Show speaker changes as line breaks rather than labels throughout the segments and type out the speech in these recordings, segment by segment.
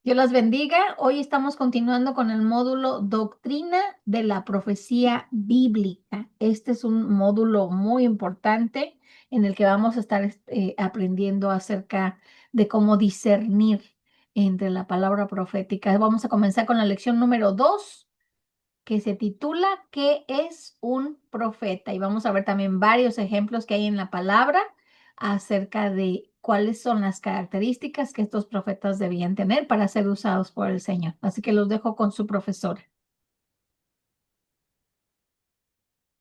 Dios las bendiga. Hoy estamos continuando con el módulo Doctrina de la Profecía Bíblica. Este es un módulo muy importante en el que vamos a estar aprendiendo acerca de cómo discernir entre la palabra profética. Vamos a comenzar con la lección número 2, que se titula ¿Qué es un profeta? Y vamos a ver también varios ejemplos que hay en la palabra acerca de cuáles son las características que estos profetas debían tener para ser usados por el Señor. Así que los dejo con su profesora.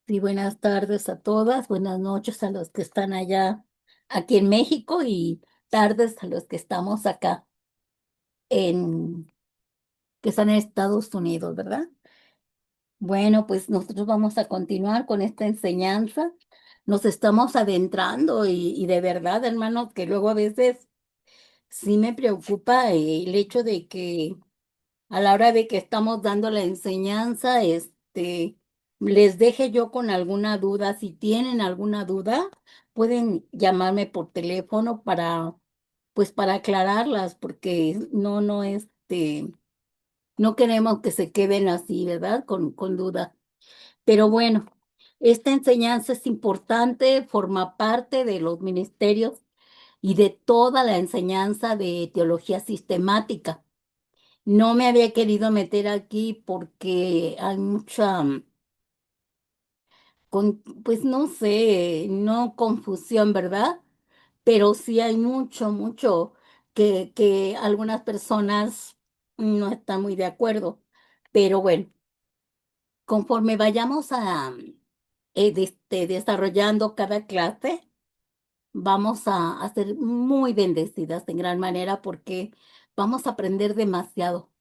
Sí, buenas tardes a todas, buenas noches a los que están allá, aquí en México y tardes a los que estamos acá en, que están en Estados Unidos, ¿verdad? Bueno, pues nosotros vamos a continuar con esta enseñanza. Nos estamos adentrando y de verdad, hermanos, que luego a veces sí me preocupa el hecho de que a la hora de que estamos dando la enseñanza, les deje yo con alguna duda. Si tienen alguna duda, pueden llamarme por teléfono pues para aclararlas, porque no queremos que se queden así, ¿verdad? Con duda. Pero bueno, esta enseñanza es importante, forma parte de los ministerios y de toda la enseñanza de teología sistemática. No me había querido meter aquí porque hay mucha, pues no sé, no confusión, ¿verdad? Pero sí hay mucho que algunas personas no están muy de acuerdo. Pero bueno, conforme vayamos desarrollando cada clase, vamos a ser muy bendecidas en gran manera porque vamos a aprender demasiado.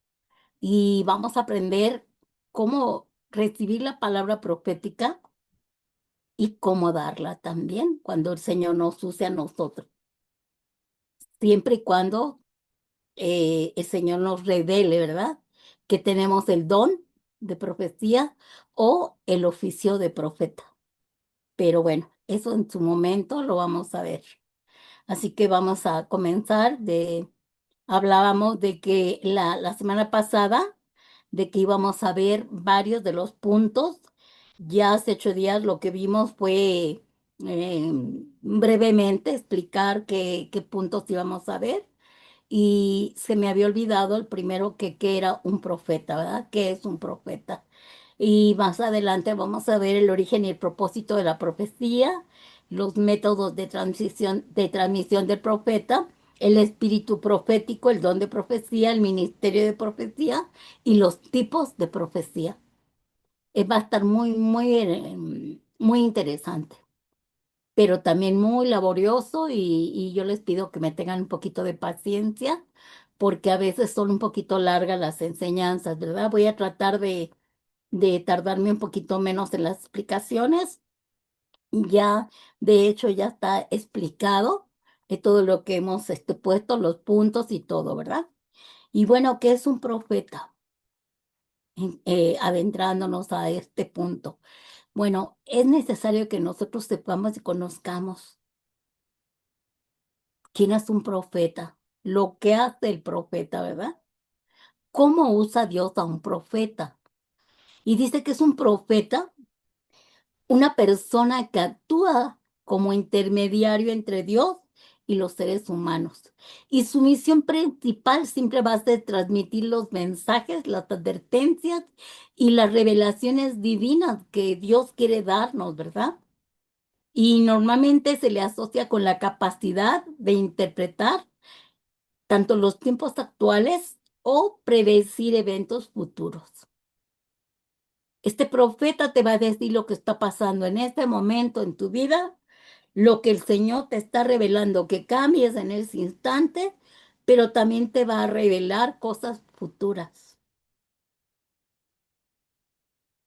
Y vamos a aprender cómo recibir la palabra profética y cómo darla también cuando el Señor nos use a nosotros, siempre y cuando el Señor nos revele, ¿verdad? Que tenemos el don de profecía o el oficio de profeta. Pero bueno, eso en su momento lo vamos a ver. Así que vamos a comenzar hablábamos de que la semana pasada, de que íbamos a ver varios de los puntos. Ya hace 8 días lo que vimos fue brevemente explicar qué puntos íbamos a ver. Y se me había olvidado el primero que era un profeta, ¿verdad? ¿Qué es un profeta? Y más adelante vamos a ver el origen y el propósito de la profecía, los métodos de transmisión del profeta, el espíritu profético, el don de profecía, el ministerio de profecía y los tipos de profecía. Va a estar muy interesante, pero también muy laborioso y yo les pido que me tengan un poquito de paciencia porque a veces son un poquito largas las enseñanzas, ¿verdad? Voy a tratar de tardarme un poquito menos en las explicaciones. Ya, de hecho, ya está explicado todo lo que hemos puesto, los puntos y todo, ¿verdad? Y bueno, ¿qué es un profeta? Adentrándonos a este punto. Bueno, es necesario que nosotros sepamos y conozcamos quién es un profeta, lo que hace el profeta, ¿verdad? ¿Cómo usa Dios a un profeta? Y dice que es un profeta, una persona que actúa como intermediario entre Dios y los seres humanos. Y su misión principal siempre va a ser transmitir los mensajes, las advertencias y las revelaciones divinas que Dios quiere darnos, ¿verdad? Y normalmente se le asocia con la capacidad de interpretar tanto los tiempos actuales o predecir eventos futuros. Este profeta te va a decir lo que está pasando en este momento en tu vida, lo que el Señor te está revelando, que cambies en ese instante, pero también te va a revelar cosas futuras.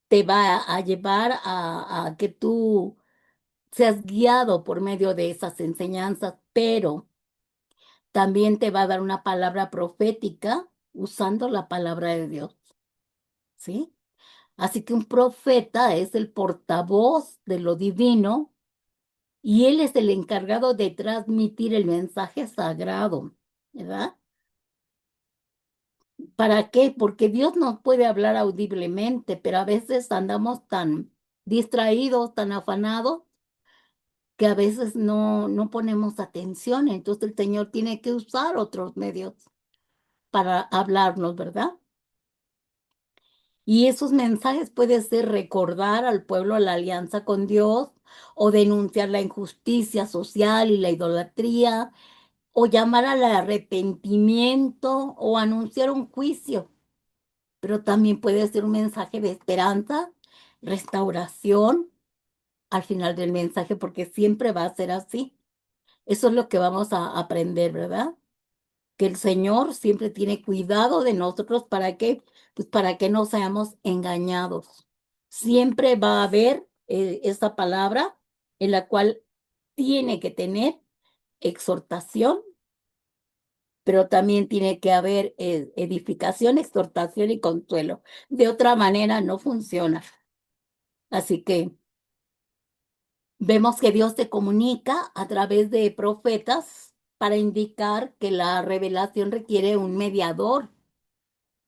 Te va a llevar a que tú seas guiado por medio de esas enseñanzas, pero también te va a dar una palabra profética usando la palabra de Dios, ¿sí? Así que un profeta es el portavoz de lo divino y él es el encargado de transmitir el mensaje sagrado, ¿verdad? ¿Para qué? Porque Dios nos puede hablar audiblemente, pero a veces andamos tan distraídos, tan afanados, que a veces no ponemos atención. Entonces el Señor tiene que usar otros medios para hablarnos, ¿verdad? Y esos mensajes pueden ser recordar al pueblo la alianza con Dios, o denunciar la injusticia social y la idolatría, o llamar al arrepentimiento, o anunciar un juicio. Pero también puede ser un mensaje de esperanza, restauración al final del mensaje, porque siempre va a ser así. Eso es lo que vamos a aprender, ¿verdad? Que el Señor siempre tiene cuidado de nosotros. ¿Para qué? Pues para que no seamos engañados. Siempre va a haber esa palabra en la cual tiene que tener exhortación, pero también tiene que haber edificación, exhortación y consuelo. De otra manera no funciona. Así que vemos que Dios se comunica a través de profetas para indicar que la revelación requiere un mediador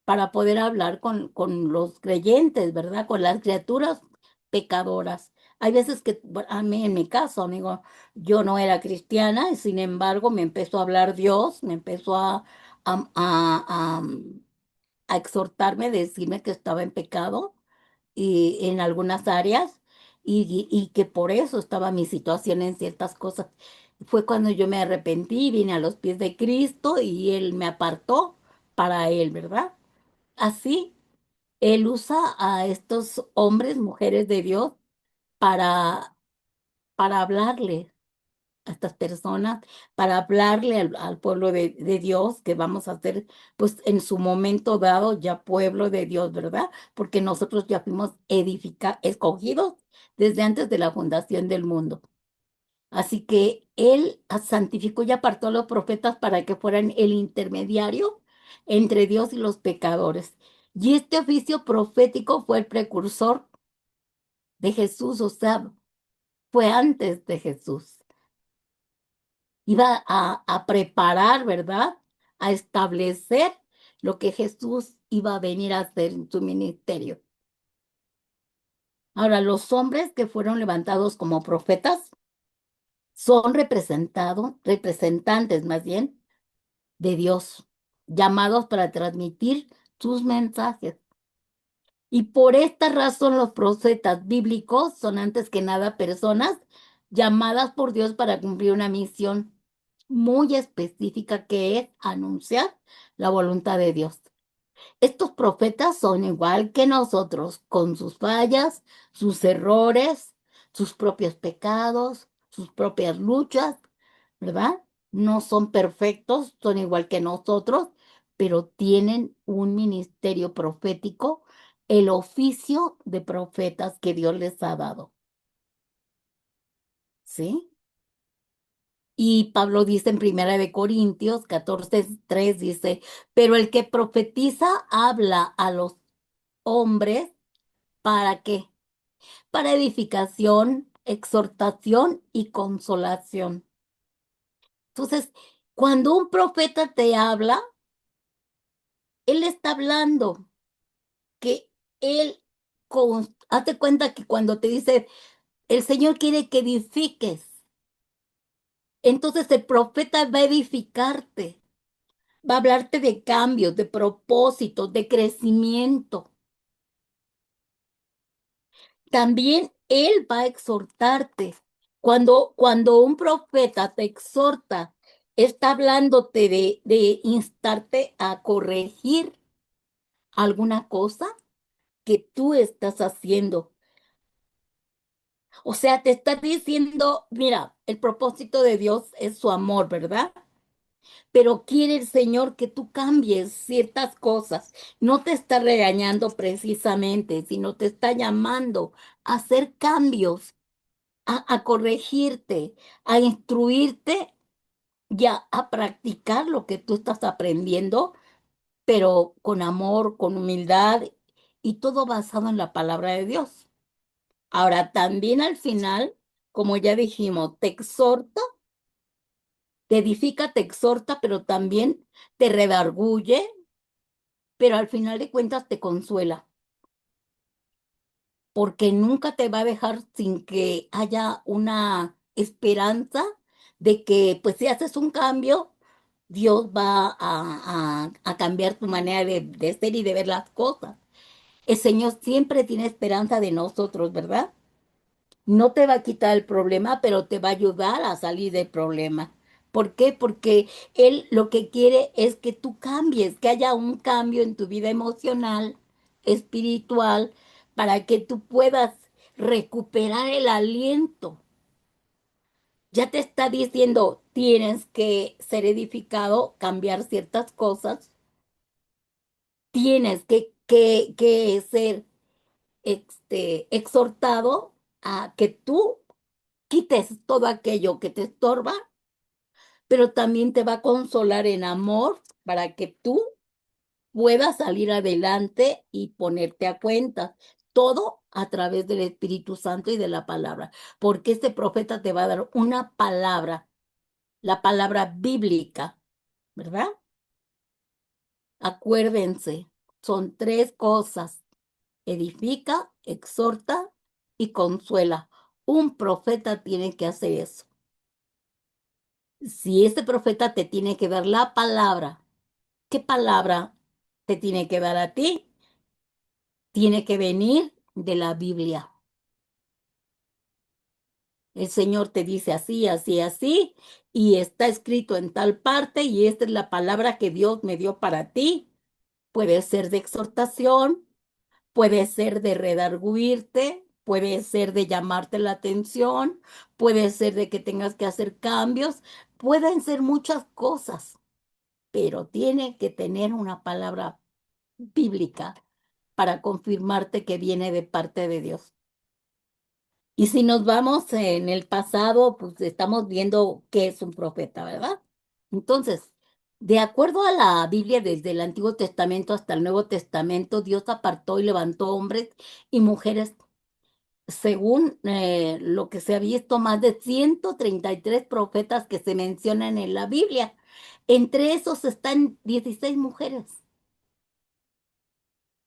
para poder hablar con los creyentes, ¿verdad? Con las criaturas pecadoras. Hay veces que, bueno, a mí en mi caso, amigo, yo no era cristiana y sin embargo me empezó a hablar Dios, me empezó a, a, a, a exhortarme, decirme que estaba en pecado y en algunas áreas, y que por eso estaba mi situación en ciertas cosas. Fue cuando yo me arrepentí, vine a los pies de Cristo y Él me apartó para Él, ¿verdad? Así, Él usa a estos hombres, mujeres de Dios, para, para hablarle a estas personas, para hablarle al pueblo de Dios, que vamos a ser, pues en su momento dado, ya pueblo de Dios, ¿verdad? Porque nosotros ya fuimos escogidos desde antes de la fundación del mundo. Así que Él santificó y apartó a los profetas para que fueran el intermediario entre Dios y los pecadores. Y este oficio profético fue el precursor de Jesús, o sea, fue antes de Jesús. Iba a preparar, ¿verdad? A establecer lo que Jesús iba a venir a hacer en su ministerio. Ahora, los hombres que fueron levantados como profetas son representantes más bien de Dios, llamados para transmitir sus mensajes. Y por esta razón los profetas bíblicos son antes que nada personas llamadas por Dios para cumplir una misión muy específica, que es anunciar la voluntad de Dios. Estos profetas son igual que nosotros, con sus fallas, sus errores, sus propios pecados, sus propias luchas, ¿verdad? No son perfectos, son igual que nosotros, pero tienen un ministerio profético, el oficio de profetas que Dios les ha dado, ¿sí? Y Pablo dice en Primera de Corintios 14:3, dice, pero el que profetiza habla a los hombres, ¿para qué? Para edificación, exhortación y consolación. Entonces, cuando un profeta te habla, él está hablando que él, hazte cuenta que cuando te dice, el Señor quiere que edifiques, entonces el profeta va a edificarte, va a hablarte de cambios, de propósitos, de crecimiento. También Él va a exhortarte. Cuando un profeta te exhorta, está hablándote de instarte a corregir alguna cosa que tú estás haciendo. O sea, te está diciendo, mira, el propósito de Dios es su amor, ¿verdad? Pero quiere el Señor que tú cambies ciertas cosas. No te está regañando precisamente, sino te está llamando a hacer cambios, a corregirte, a instruirte y a practicar lo que tú estás aprendiendo, pero con amor, con humildad y todo basado en la palabra de Dios. Ahora, también al final, como ya dijimos, te exhorta, te edifica, te exhorta, pero también te redarguye, pero al final de cuentas te consuela, porque nunca te va a dejar sin que haya una esperanza de que, pues si haces un cambio, Dios va a cambiar tu manera de ser y de ver las cosas. El Señor siempre tiene esperanza de nosotros, ¿verdad? No te va a quitar el problema, pero te va a ayudar a salir del problema. ¿Por qué? Porque Él lo que quiere es que tú cambies, que haya un cambio en tu vida emocional, espiritual, para que tú puedas recuperar el aliento. Ya te está diciendo, tienes que ser edificado, cambiar ciertas cosas, tienes que ser exhortado a que tú quites todo aquello que te estorba, pero también te va a consolar en amor para que tú puedas salir adelante y ponerte a cuenta. Todo a través del Espíritu Santo y de la palabra, porque este profeta te va a dar una palabra, la palabra bíblica, ¿verdad? Acuérdense, son tres cosas: edifica, exhorta y consuela. Un profeta tiene que hacer eso. Si este profeta te tiene que dar la palabra, ¿qué palabra te tiene que dar a ti? Tiene que venir de la Biblia. El Señor te dice así, así, así, y está escrito en tal parte, y esta es la palabra que Dios me dio para ti. Puede ser de exhortación, puede ser de redarguirte, puede ser de llamarte la atención, puede ser de que tengas que hacer cambios, pueden ser muchas cosas, pero tiene que tener una palabra bíblica para confirmarte que viene de parte de Dios. Y si nos vamos en el pasado, pues estamos viendo qué es un profeta, ¿verdad? Entonces, de acuerdo a la Biblia, desde el Antiguo Testamento hasta el Nuevo Testamento, Dios apartó y levantó hombres y mujeres, según lo que se ha visto, más de 133 profetas que se mencionan en la Biblia. Entre esos están 16 mujeres.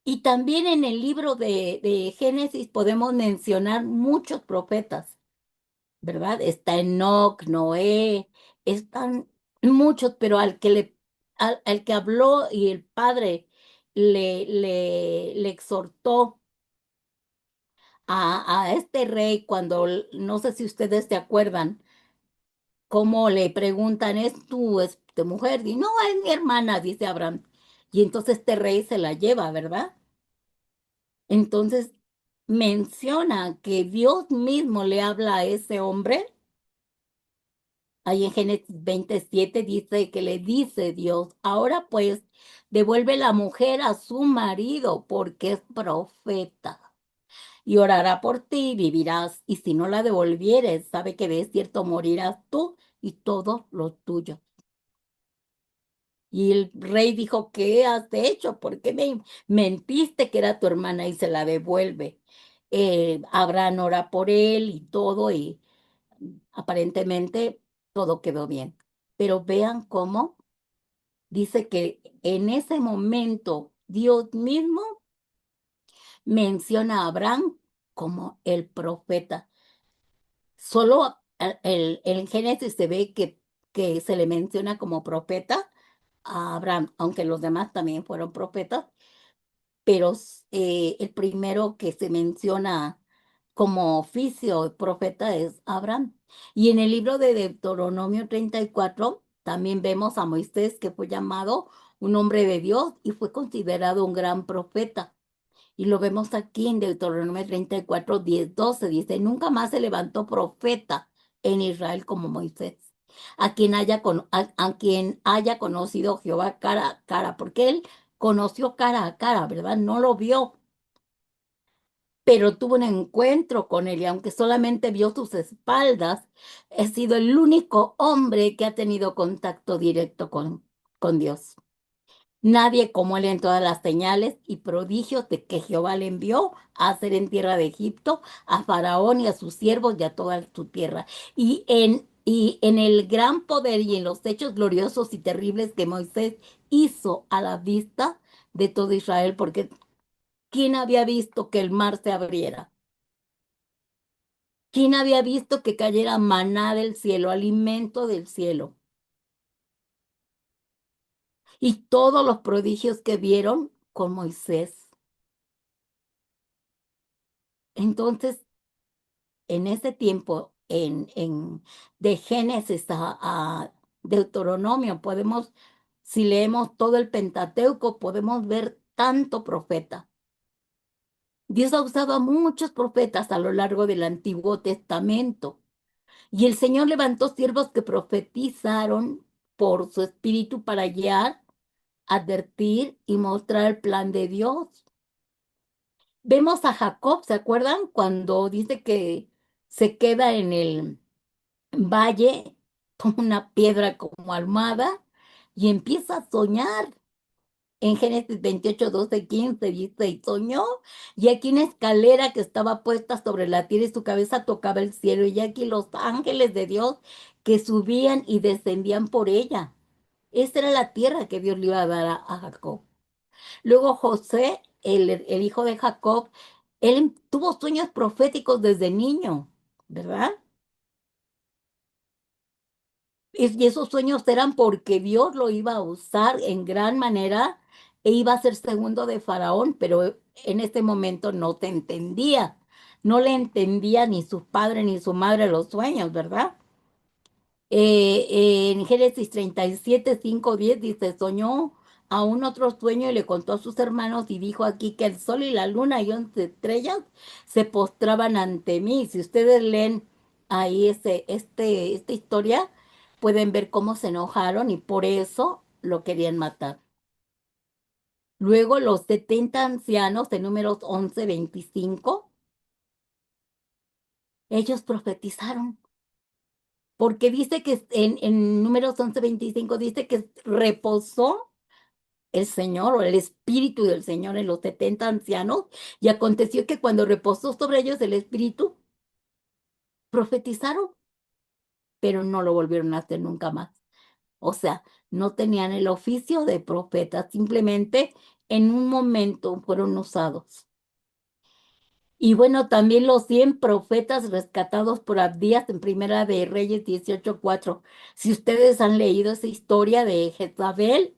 Y también en el libro de Génesis podemos mencionar muchos profetas, ¿verdad? Está Enoc, Noé, están muchos, pero al que habló y el padre le exhortó a este rey cuando, no sé si ustedes se acuerdan, cómo le preguntan, ¿es tu mujer? Y no, es mi hermana, dice Abraham. Y entonces este rey se la lleva, ¿verdad? Entonces menciona que Dios mismo le habla a ese hombre. Ahí en Génesis 27 dice que le dice Dios, ahora pues devuelve la mujer a su marido porque es profeta y orará por ti y vivirás. Y si no la devolvieres, sabe que de cierto morirás tú y todos los tuyos. Y el rey dijo, ¿qué has hecho? ¿Por qué me mentiste que era tu hermana y se la devuelve? Abraham ora por él y todo, y aparentemente todo quedó bien. Pero vean cómo dice que en ese momento Dios mismo menciona a Abraham como el profeta. Solo en Génesis se ve que se le menciona como profeta a Abraham, aunque los demás también fueron profetas, pero el primero que se menciona como oficio de profeta es Abraham. Y en el libro de Deuteronomio 34 también vemos a Moisés, que fue llamado un hombre de Dios y fue considerado un gran profeta. Y lo vemos aquí en Deuteronomio 34, 10, 12. Dice, nunca más se levantó profeta en Israel como Moisés, a quien haya conocido Jehová cara a cara, porque él conoció cara a cara, ¿verdad? No lo vio, pero tuvo un encuentro con él y aunque solamente vio sus espaldas, he sido el único hombre que ha tenido contacto directo con Dios. Nadie como él en todas las señales y prodigios de que Jehová le envió a hacer en tierra de Egipto, a Faraón y a sus siervos y a toda su tierra. Y en el gran poder y en los hechos gloriosos y terribles que Moisés hizo a la vista de todo Israel, porque ¿quién había visto que el mar se abriera? ¿Quién había visto que cayera maná del cielo, alimento del cielo? Y todos los prodigios que vieron con Moisés. Entonces, en ese tiempo, de Génesis a Deuteronomio, si leemos todo el Pentateuco, podemos ver tanto profeta. Dios ha usado a muchos profetas a lo largo del Antiguo Testamento. Y el Señor levantó siervos que profetizaron por su espíritu para guiar, advertir y mostrar el plan de Dios. Vemos a Jacob, ¿se acuerdan? Cuando dice que se queda en el valle como una piedra como almohada y empieza a soñar. En Génesis 28, 12, 15 dice, y soñó, y aquí una escalera que estaba puesta sobre la tierra y su cabeza tocaba el cielo, y aquí los ángeles de Dios que subían y descendían por ella. Esa era la tierra que Dios le iba a dar a Jacob. Luego José, el hijo de Jacob, él tuvo sueños proféticos desde niño, ¿verdad? Y esos sueños eran porque Dios lo iba a usar en gran manera e iba a ser segundo de Faraón, pero en ese momento no te entendía. No le entendía ni su padre ni su madre los sueños, ¿verdad? En Génesis 37, 5, 10 dice, soñó aún otro sueño y le contó a sus hermanos y dijo aquí que el sol y la luna y 11 estrellas se postraban ante mí. Si ustedes leen ahí esta historia, pueden ver cómo se enojaron y por eso lo querían matar. Luego los 70 ancianos de Números 11, 25, ellos profetizaron. Porque dice que en Números 11, 25 dice que reposó el Señor o el Espíritu del Señor en los 70 ancianos, y aconteció que cuando reposó sobre ellos el Espíritu, profetizaron, pero no lo volvieron a hacer nunca más. O sea, no tenían el oficio de profeta, simplemente en un momento fueron usados. Y bueno, también los 100 profetas rescatados por Abdías en Primera de Reyes 18:4. Si ustedes han leído esa historia de Jezabel,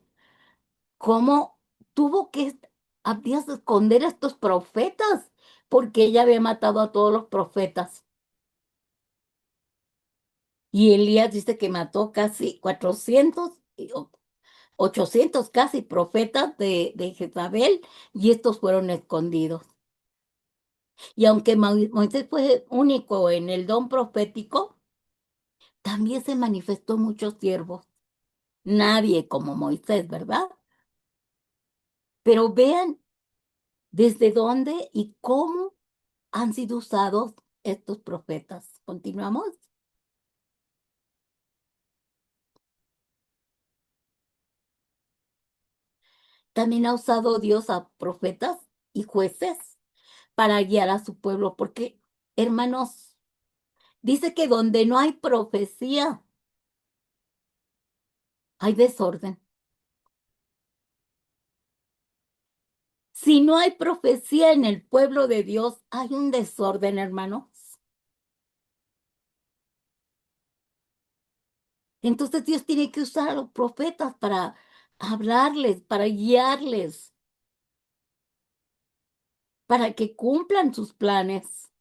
cómo tuvo que Abdías esconder a estos profetas, porque ella había matado a todos los profetas. Y Elías dice que mató casi 400, 800 casi profetas de Jezabel, y estos fueron escondidos. Y aunque Moisés fue único en el don profético, también se manifestó muchos siervos. Nadie como Moisés, ¿verdad? Pero vean desde dónde y cómo han sido usados estos profetas. Continuamos. También ha usado Dios a profetas y jueces para guiar a su pueblo, porque, hermanos, dice que donde no hay profecía, hay desorden. Si no hay profecía en el pueblo de Dios, hay un desorden, hermanos. Entonces Dios tiene que usar a los profetas para hablarles, para guiarles, para que cumplan sus planes.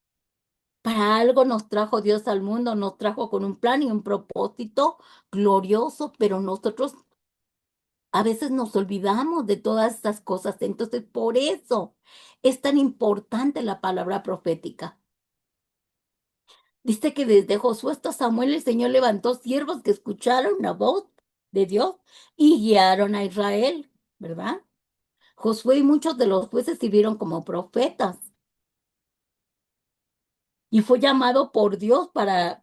Para algo nos trajo Dios al mundo, nos trajo con un plan y un propósito glorioso, pero nosotros a veces nos olvidamos de todas estas cosas. Entonces, por eso es tan importante la palabra profética. Dice que desde Josué hasta Samuel el Señor levantó siervos que escucharon la voz de Dios y guiaron a Israel, ¿verdad? Josué y muchos de los jueces sirvieron como profetas y fue llamado por Dios para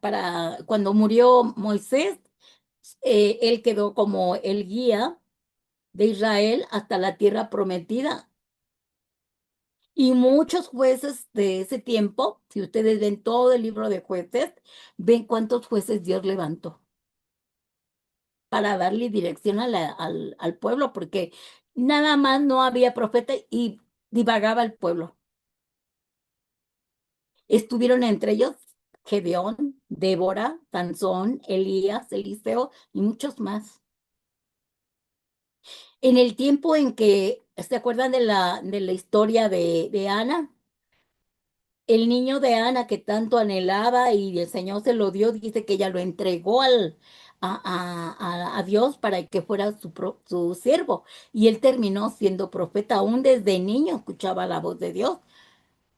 cuando murió Moisés, él quedó como el guía de Israel hasta la tierra prometida. Y muchos jueces de ese tiempo, si ustedes ven todo el libro de jueces, ven cuántos jueces Dios levantó para darle dirección a al pueblo, porque Nada más no había profeta y divagaba el pueblo. Estuvieron entre ellos Gedeón, Débora, Sansón, Elías, Eliseo y muchos más. En el tiempo en que, ¿se acuerdan de la historia de Ana? El niño de Ana que tanto anhelaba y el Señor se lo dio, dice que ella lo entregó a Dios para que fuera su siervo. Y él terminó siendo profeta, aún desde niño escuchaba la voz de Dios,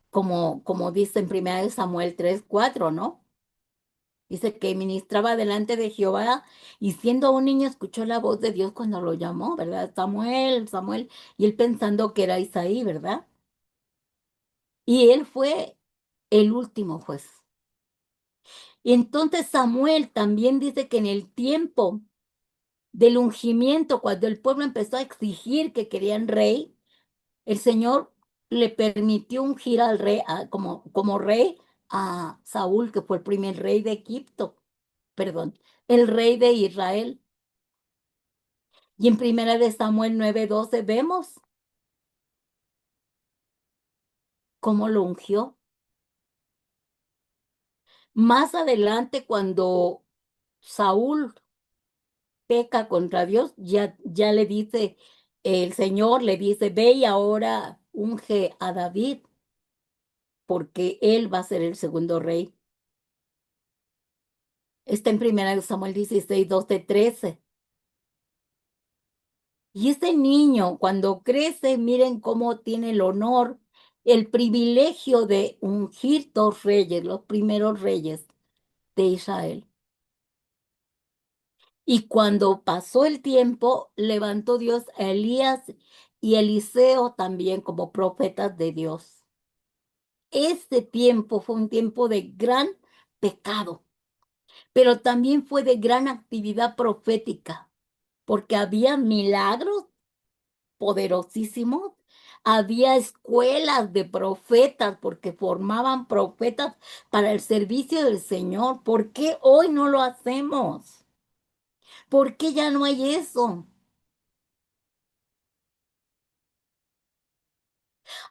como dice en 1 Samuel 3:4, ¿no? Dice que ministraba delante de Jehová y siendo un niño escuchó la voz de Dios cuando lo llamó, ¿verdad? Samuel, Samuel, y él pensando que era Isaí, ¿verdad? Y él fue el último juez. Y entonces Samuel también dice que en el tiempo del ungimiento, cuando el pueblo empezó a exigir que querían rey, el Señor le permitió ungir al rey, como rey a Saúl, que fue el primer rey de Egipto, perdón, el rey de Israel. Y en 1 Samuel 9:12 vemos cómo lo ungió. Más adelante, cuando Saúl peca contra Dios, ya le dice, el Señor le dice, ve y ahora unge a David, porque él va a ser el segundo rey. Está en 1 Samuel 16, 12, 13. Y ese niño, cuando crece, miren cómo tiene el honor, el privilegio de ungir dos reyes, los primeros reyes de Israel. Y cuando pasó el tiempo, levantó Dios a Elías y Eliseo también como profetas de Dios. Este tiempo fue un tiempo de gran pecado, pero también fue de gran actividad profética, porque había milagros poderosísimos, había escuelas de profetas, porque formaban profetas para el servicio del Señor. ¿Por qué hoy no lo hacemos? ¿Por qué ya no hay eso?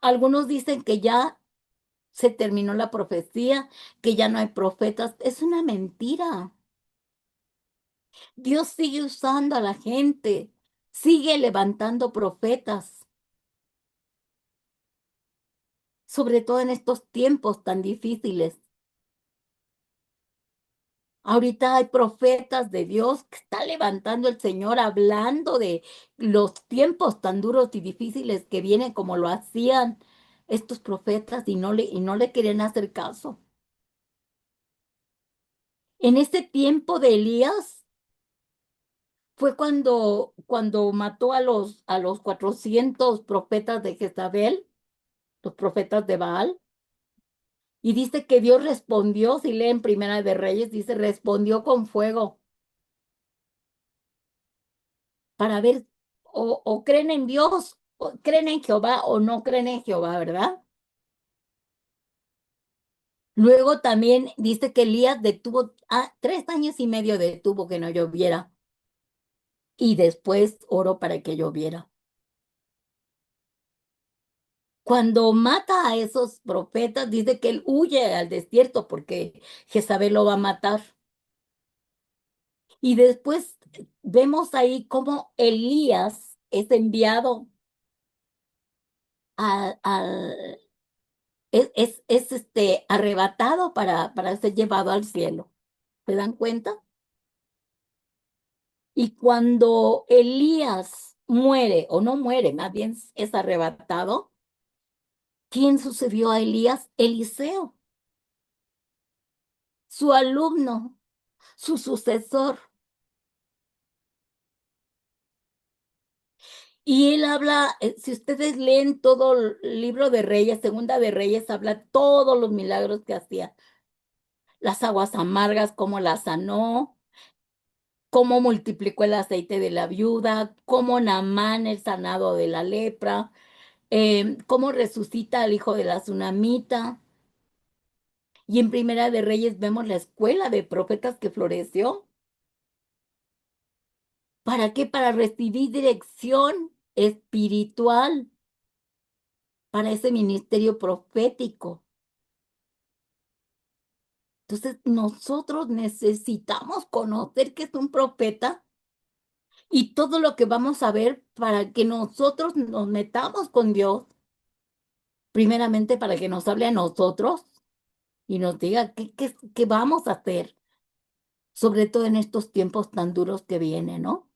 Algunos dicen que ya se terminó la profecía, que ya no hay profetas. Es una mentira. Dios sigue usando a la gente, sigue levantando profetas, sobre todo en estos tiempos tan difíciles. Ahorita hay profetas de Dios que está levantando el Señor hablando de los tiempos tan duros y difíciles que vienen como lo hacían estos profetas y no le querían hacer caso. En este tiempo de Elías fue cuando mató a los 400 profetas de Jezabel, los profetas de Baal. Y dice que Dios respondió, si leen Primera de Reyes, dice, respondió con fuego para ver, o creen en Dios, o creen en Jehová o no creen en Jehová, ¿verdad? Luego también dice que Elías detuvo, 3 años y medio detuvo que no lloviera y después oró para que lloviera. Cuando mata a esos profetas, dice que él huye al desierto porque Jezabel lo va a matar. Y después vemos ahí cómo Elías es enviado al arrebatado para ser llevado al cielo. ¿Se dan cuenta? Y cuando Elías muere, o no muere, más bien es arrebatado, ¿quién sucedió a Elías? Eliseo, su alumno, su sucesor. Y él habla, si ustedes leen todo el libro de Reyes, Segunda de Reyes, habla todos los milagros que hacía. Las aguas amargas, cómo las sanó, cómo multiplicó el aceite de la viuda, cómo Naamán el sanado de la lepra, cómo resucita al hijo de la tsunamita. Y en Primera de Reyes vemos la escuela de profetas que floreció. ¿Para qué? Para recibir dirección espiritual para ese ministerio profético. Entonces, nosotros necesitamos conocer qué es un profeta y todo lo que vamos a ver para que nosotros nos metamos con Dios, primeramente para que nos hable a nosotros y nos diga qué vamos a hacer, sobre todo en estos tiempos tan duros que vienen, ¿no?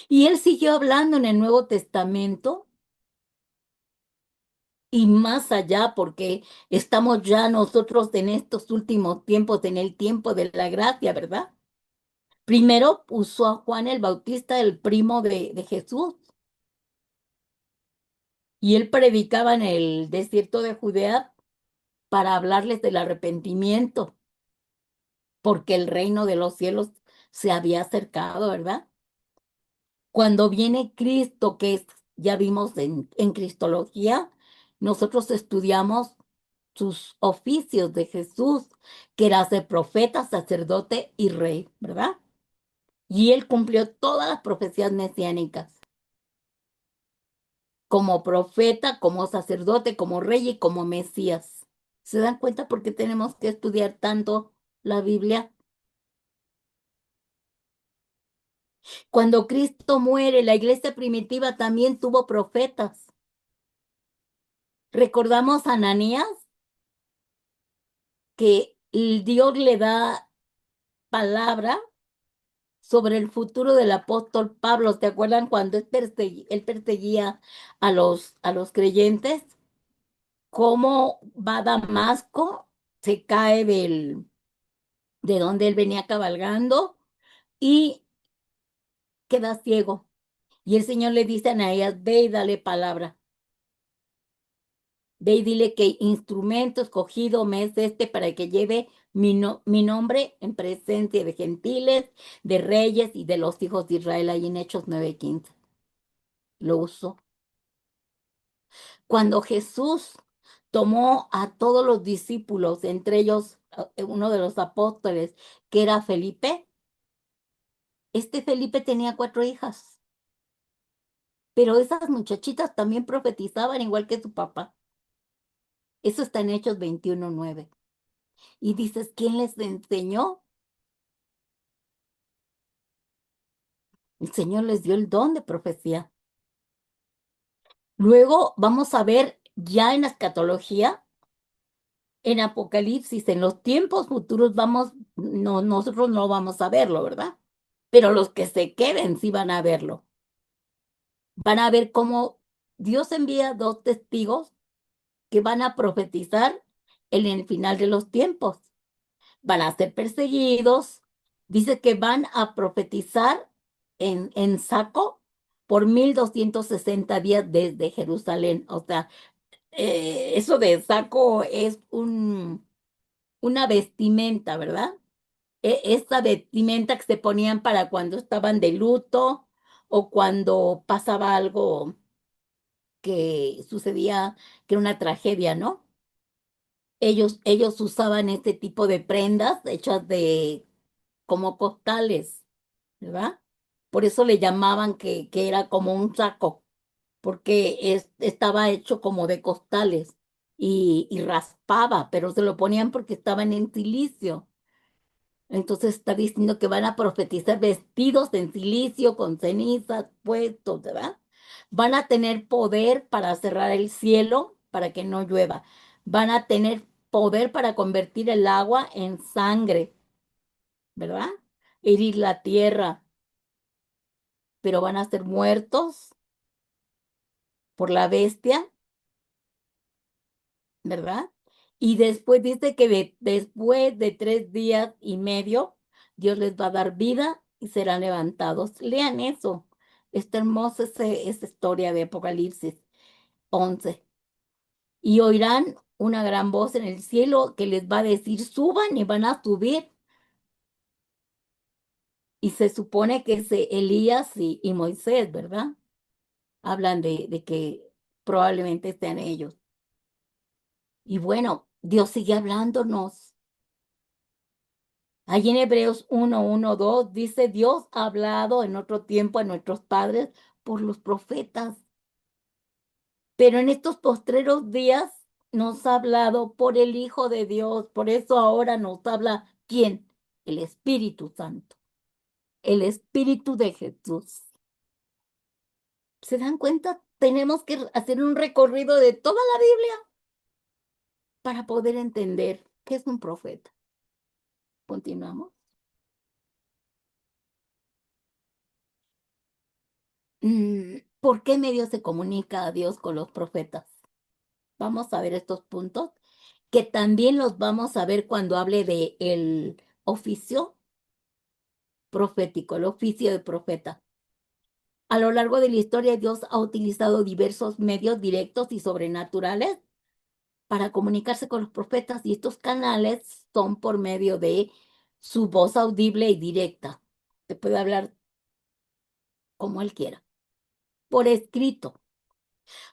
Y él siguió hablando en el Nuevo Testamento y más allá, porque estamos ya nosotros en estos últimos tiempos, en el tiempo de la gracia, ¿verdad? Primero puso a Juan el Bautista, el primo de Jesús, y él predicaba en el desierto de Judea para hablarles del arrepentimiento, porque el reino de los cielos se había acercado, ¿verdad? Cuando viene Cristo, que es, ya vimos en Cristología, nosotros estudiamos sus oficios de Jesús, que era ser profeta, sacerdote y rey, ¿verdad? Y él cumplió todas las profecías mesiánicas, como profeta, como sacerdote, como rey y como Mesías. ¿Se dan cuenta por qué tenemos que estudiar tanto la Biblia? Cuando Cristo muere, la iglesia primitiva también tuvo profetas. Recordamos a Ananías, que el Dios le da palabra sobre el futuro del apóstol Pablo. ¿Se acuerdan cuando él perseguía a los creyentes? Cómo va a Damasco, se cae de donde él venía cabalgando y queda ciego. Y el Señor le dice a Ananías, ve y dale palabra. Ve y dile que instrumento escogido me es este para que lleve mi nombre en presencia de gentiles, de reyes y de los hijos de Israel, ahí en Hechos 9:15. Lo usó. Cuando Jesús tomó a todos los discípulos, entre ellos uno de los apóstoles, que era Felipe, este Felipe tenía 4 hijas, pero esas muchachitas también profetizaban igual que su papá. Eso está en Hechos 21:9. Y dices, ¿quién les enseñó? El Señor les dio el don de profecía. Luego vamos a ver ya en la escatología, en Apocalipsis, en los tiempos futuros vamos, no, nosotros no vamos a verlo, ¿verdad? Pero los que se queden sí van a verlo. Van a ver cómo Dios envía 2 testigos que van a profetizar en el final de los tiempos. Van a ser perseguidos. Dice que van a profetizar en saco por 1260 días desde Jerusalén. O sea, eso de saco es una vestimenta, ¿verdad? Esta vestimenta que se ponían para cuando estaban de luto o cuando pasaba algo que sucedía, que era una tragedia, ¿no? Ellos usaban este tipo de prendas hechas de como costales, ¿verdad? Por eso le llamaban que era como un saco, porque estaba hecho como de costales y raspaba, pero se lo ponían porque estaban en silicio. Entonces está diciendo que van a profetizar vestidos en silicio, con cenizas puestos, ¿verdad? Van a tener poder para cerrar el cielo para que no llueva. Van a tener poder para convertir el agua en sangre, ¿verdad? Herir la tierra, pero van a ser muertos por la bestia, ¿verdad? Y después dice que después de 3 días y medio, Dios les va a dar vida y serán levantados. Lean eso. Está hermosa esa historia de Apocalipsis 11. Y oirán una gran voz en el cielo que les va a decir, suban y van a subir. Y se supone que es Elías y Moisés, ¿verdad? Hablan de que probablemente sean ellos. Y bueno, Dios sigue hablándonos. Allí en Hebreos 1:1-2 dice, Dios ha hablado en otro tiempo a nuestros padres por los profetas, pero en estos postreros días nos ha hablado por el Hijo de Dios. Por eso ahora nos habla ¿quién? El Espíritu Santo, el Espíritu de Jesús. ¿Se dan cuenta? Tenemos que hacer un recorrido de toda la Biblia para poder entender qué es un profeta. Continuamos. ¿Por qué medio se comunica a Dios con los profetas? Vamos a ver estos puntos, que también los vamos a ver cuando hable de el oficio profético, el oficio de profeta. A lo largo de la historia, Dios ha utilizado diversos medios directos y sobrenaturales para comunicarse con los profetas, y estos canales son por medio de su voz audible y directa. Se puede hablar como él quiera, por escrito,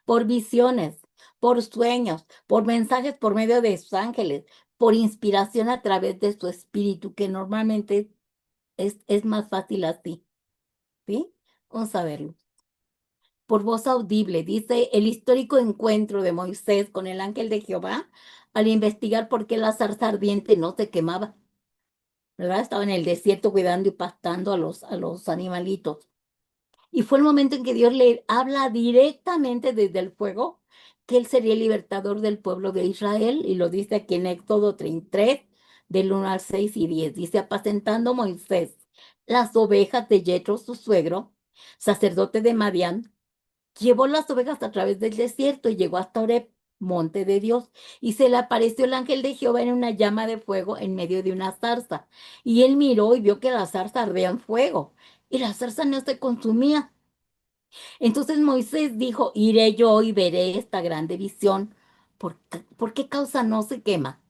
por visiones, por sueños, por mensajes por medio de sus ángeles, por inspiración a través de su espíritu, que normalmente es más fácil así, ¿sí? Vamos a verlo. Por voz audible, dice el histórico encuentro de Moisés con el ángel de Jehová al investigar por qué la zarza ardiente no se quemaba, ¿verdad? Estaba en el desierto cuidando y pastando a los animalitos. Y fue el momento en que Dios le habla directamente desde el fuego que él sería el libertador del pueblo de Israel, y lo dice aquí en Éxodo 33, del 1 al 6 y 10. Dice, apacentando Moisés las ovejas de Jetro, su suegro, sacerdote de Madián, llevó las ovejas a través del desierto y llegó hasta Oreb, monte de Dios, y se le apareció el ángel de Jehová en una llama de fuego en medio de una zarza. Y él miró y vio que la zarza ardía en fuego, y la zarza no se consumía. Entonces Moisés dijo, iré yo y veré esta grande visión. ¿Por qué causa no se quema?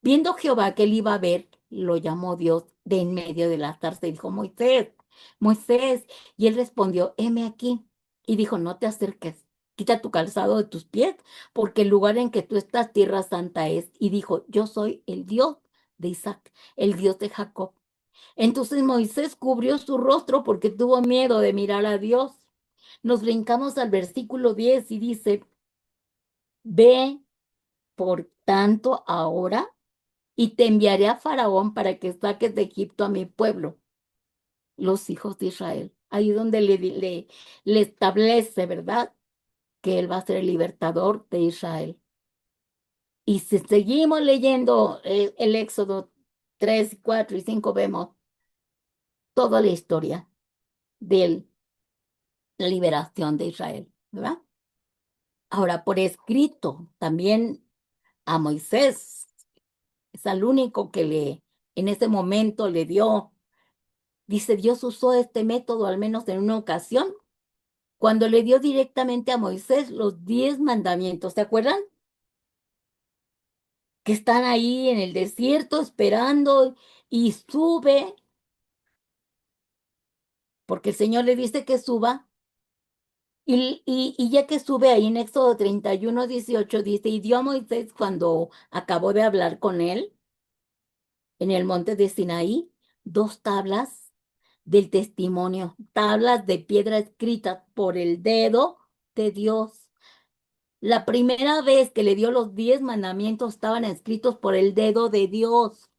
Viendo Jehová que él iba a ver, lo llamó Dios de en medio de la zarza y dijo, Moisés, Moisés. Y él respondió, heme aquí. Y dijo, no te acerques, quita tu calzado de tus pies, porque el lugar en que tú estás, tierra santa es. Y dijo, yo soy el Dios de Isaac, el Dios de Jacob. Entonces Moisés cubrió su rostro porque tuvo miedo de mirar a Dios. Nos brincamos al versículo 10 y dice, ve por tanto ahora y te enviaré a Faraón para que saques de Egipto a mi pueblo, los hijos de Israel. Ahí donde le establece, ¿verdad? Que él va a ser el libertador de Israel. Y si seguimos leyendo el Éxodo 3, 4 y 5, vemos toda la historia de la liberación de Israel, ¿verdad? Ahora, por escrito, también a Moisés, es al único que en ese momento le dio. Dice, Dios usó este método al menos en una ocasión, cuando le dio directamente a Moisés los 10 mandamientos. ¿Se acuerdan? Que están ahí en el desierto esperando y sube, porque el Señor le dice que suba. Y ya que sube ahí en Éxodo 31, 18, dice, y dio a Moisés cuando acabó de hablar con él en el monte de Sinaí, 2 tablas del testimonio, tablas de piedra escritas por el dedo de Dios. La primera vez que le dio los 10 mandamientos estaban escritos por el dedo de Dios.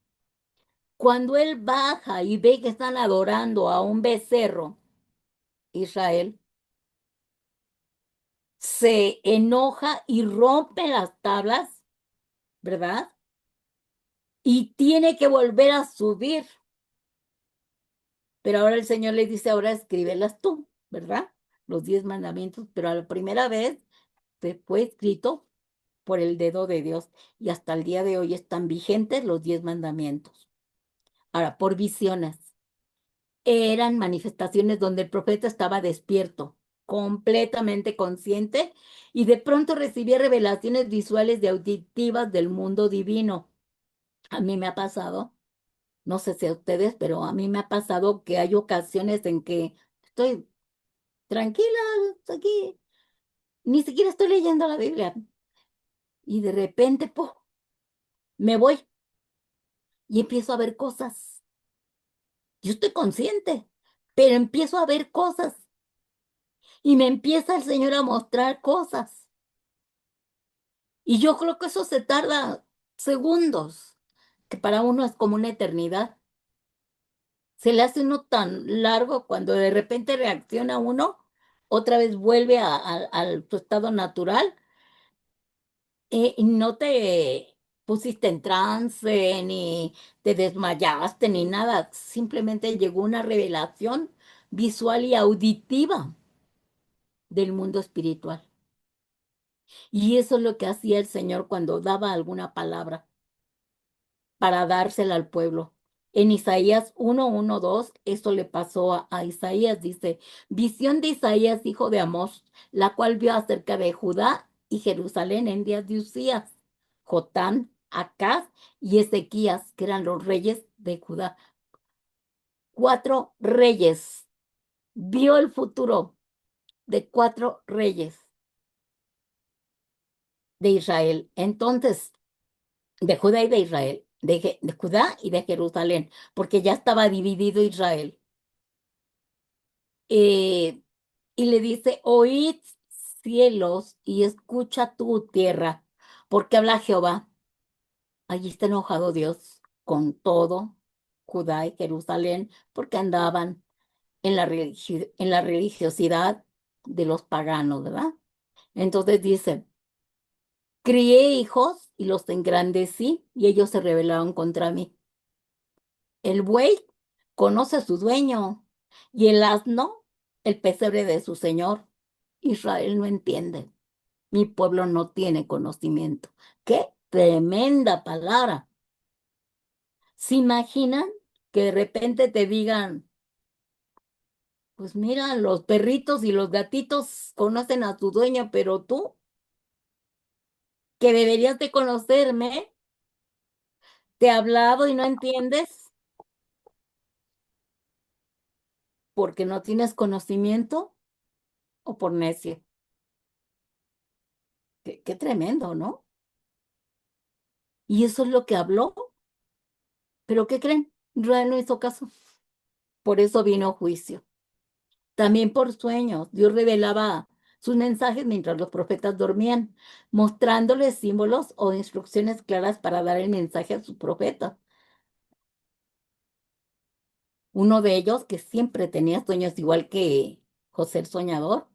Cuando él baja y ve que están adorando a un becerro, Israel se enoja y rompe las tablas, ¿verdad? Y tiene que volver a subir. Pero ahora el Señor le dice, ahora escríbelas tú, ¿verdad? Los 10 mandamientos, pero a la primera vez fue escrito por el dedo de Dios, y hasta el día de hoy están vigentes los 10 mandamientos. Ahora, por visiones. Eran manifestaciones donde el profeta estaba despierto, completamente consciente, y de pronto recibía revelaciones visuales y auditivas del mundo divino. A mí me ha pasado, no sé si a ustedes, pero a mí me ha pasado que hay ocasiones en que estoy tranquila aquí, ni siquiera estoy leyendo la Biblia, y de repente, ¡pum!, me voy y empiezo a ver cosas. Yo estoy consciente, pero empiezo a ver cosas. Y me empieza el Señor a mostrar cosas. Y yo creo que eso se tarda segundos, que para uno es como una eternidad. Se le hace uno tan largo cuando de repente reacciona uno, otra vez vuelve a su estado natural, y no te pusiste en trance, ni te desmayaste, ni nada. Simplemente llegó una revelación visual y auditiva del mundo espiritual. Y eso es lo que hacía el Señor cuando daba alguna palabra para dársela al pueblo. En Isaías 1:1-2, esto le pasó a Isaías, dice, visión de Isaías, hijo de Amós, la cual vio acerca de Judá y Jerusalén en días de Usías, Jotán, Acaz y Ezequías, que eran los reyes de Judá. Cuatro reyes. Vio el futuro de cuatro reyes de Israel. Entonces, de Judá y de Israel, de Judá y de Jerusalén, porque ya estaba dividido Israel. Eh, y le dice, oíd cielos y escucha tu tierra, porque habla Jehová. Allí está enojado Dios con todo Judá y Jerusalén, porque andaban en la religiosidad de los paganos, ¿verdad? Entonces dice, crié hijos y los engrandecí y ellos se rebelaron contra mí. El buey conoce a su dueño y el asno el pesebre de su señor. Israel no entiende. Mi pueblo no tiene conocimiento. ¡Qué tremenda palabra! ¿Se imaginan que de repente te digan, pues mira, los perritos y los gatitos conocen a su dueño, pero tú, que deberías de conocerme, te he hablado y no entiendes porque no tienes conocimiento o por necio? Qué tremendo, ¿no? Y eso es lo que habló. ¿Pero qué creen? Israel no hizo caso. Por eso vino juicio. También por sueños. Dios revelaba sus mensajes mientras los profetas dormían, mostrándoles símbolos o instrucciones claras para dar el mensaje a sus profetas. Uno de ellos, que siempre tenía sueños igual que José el soñador,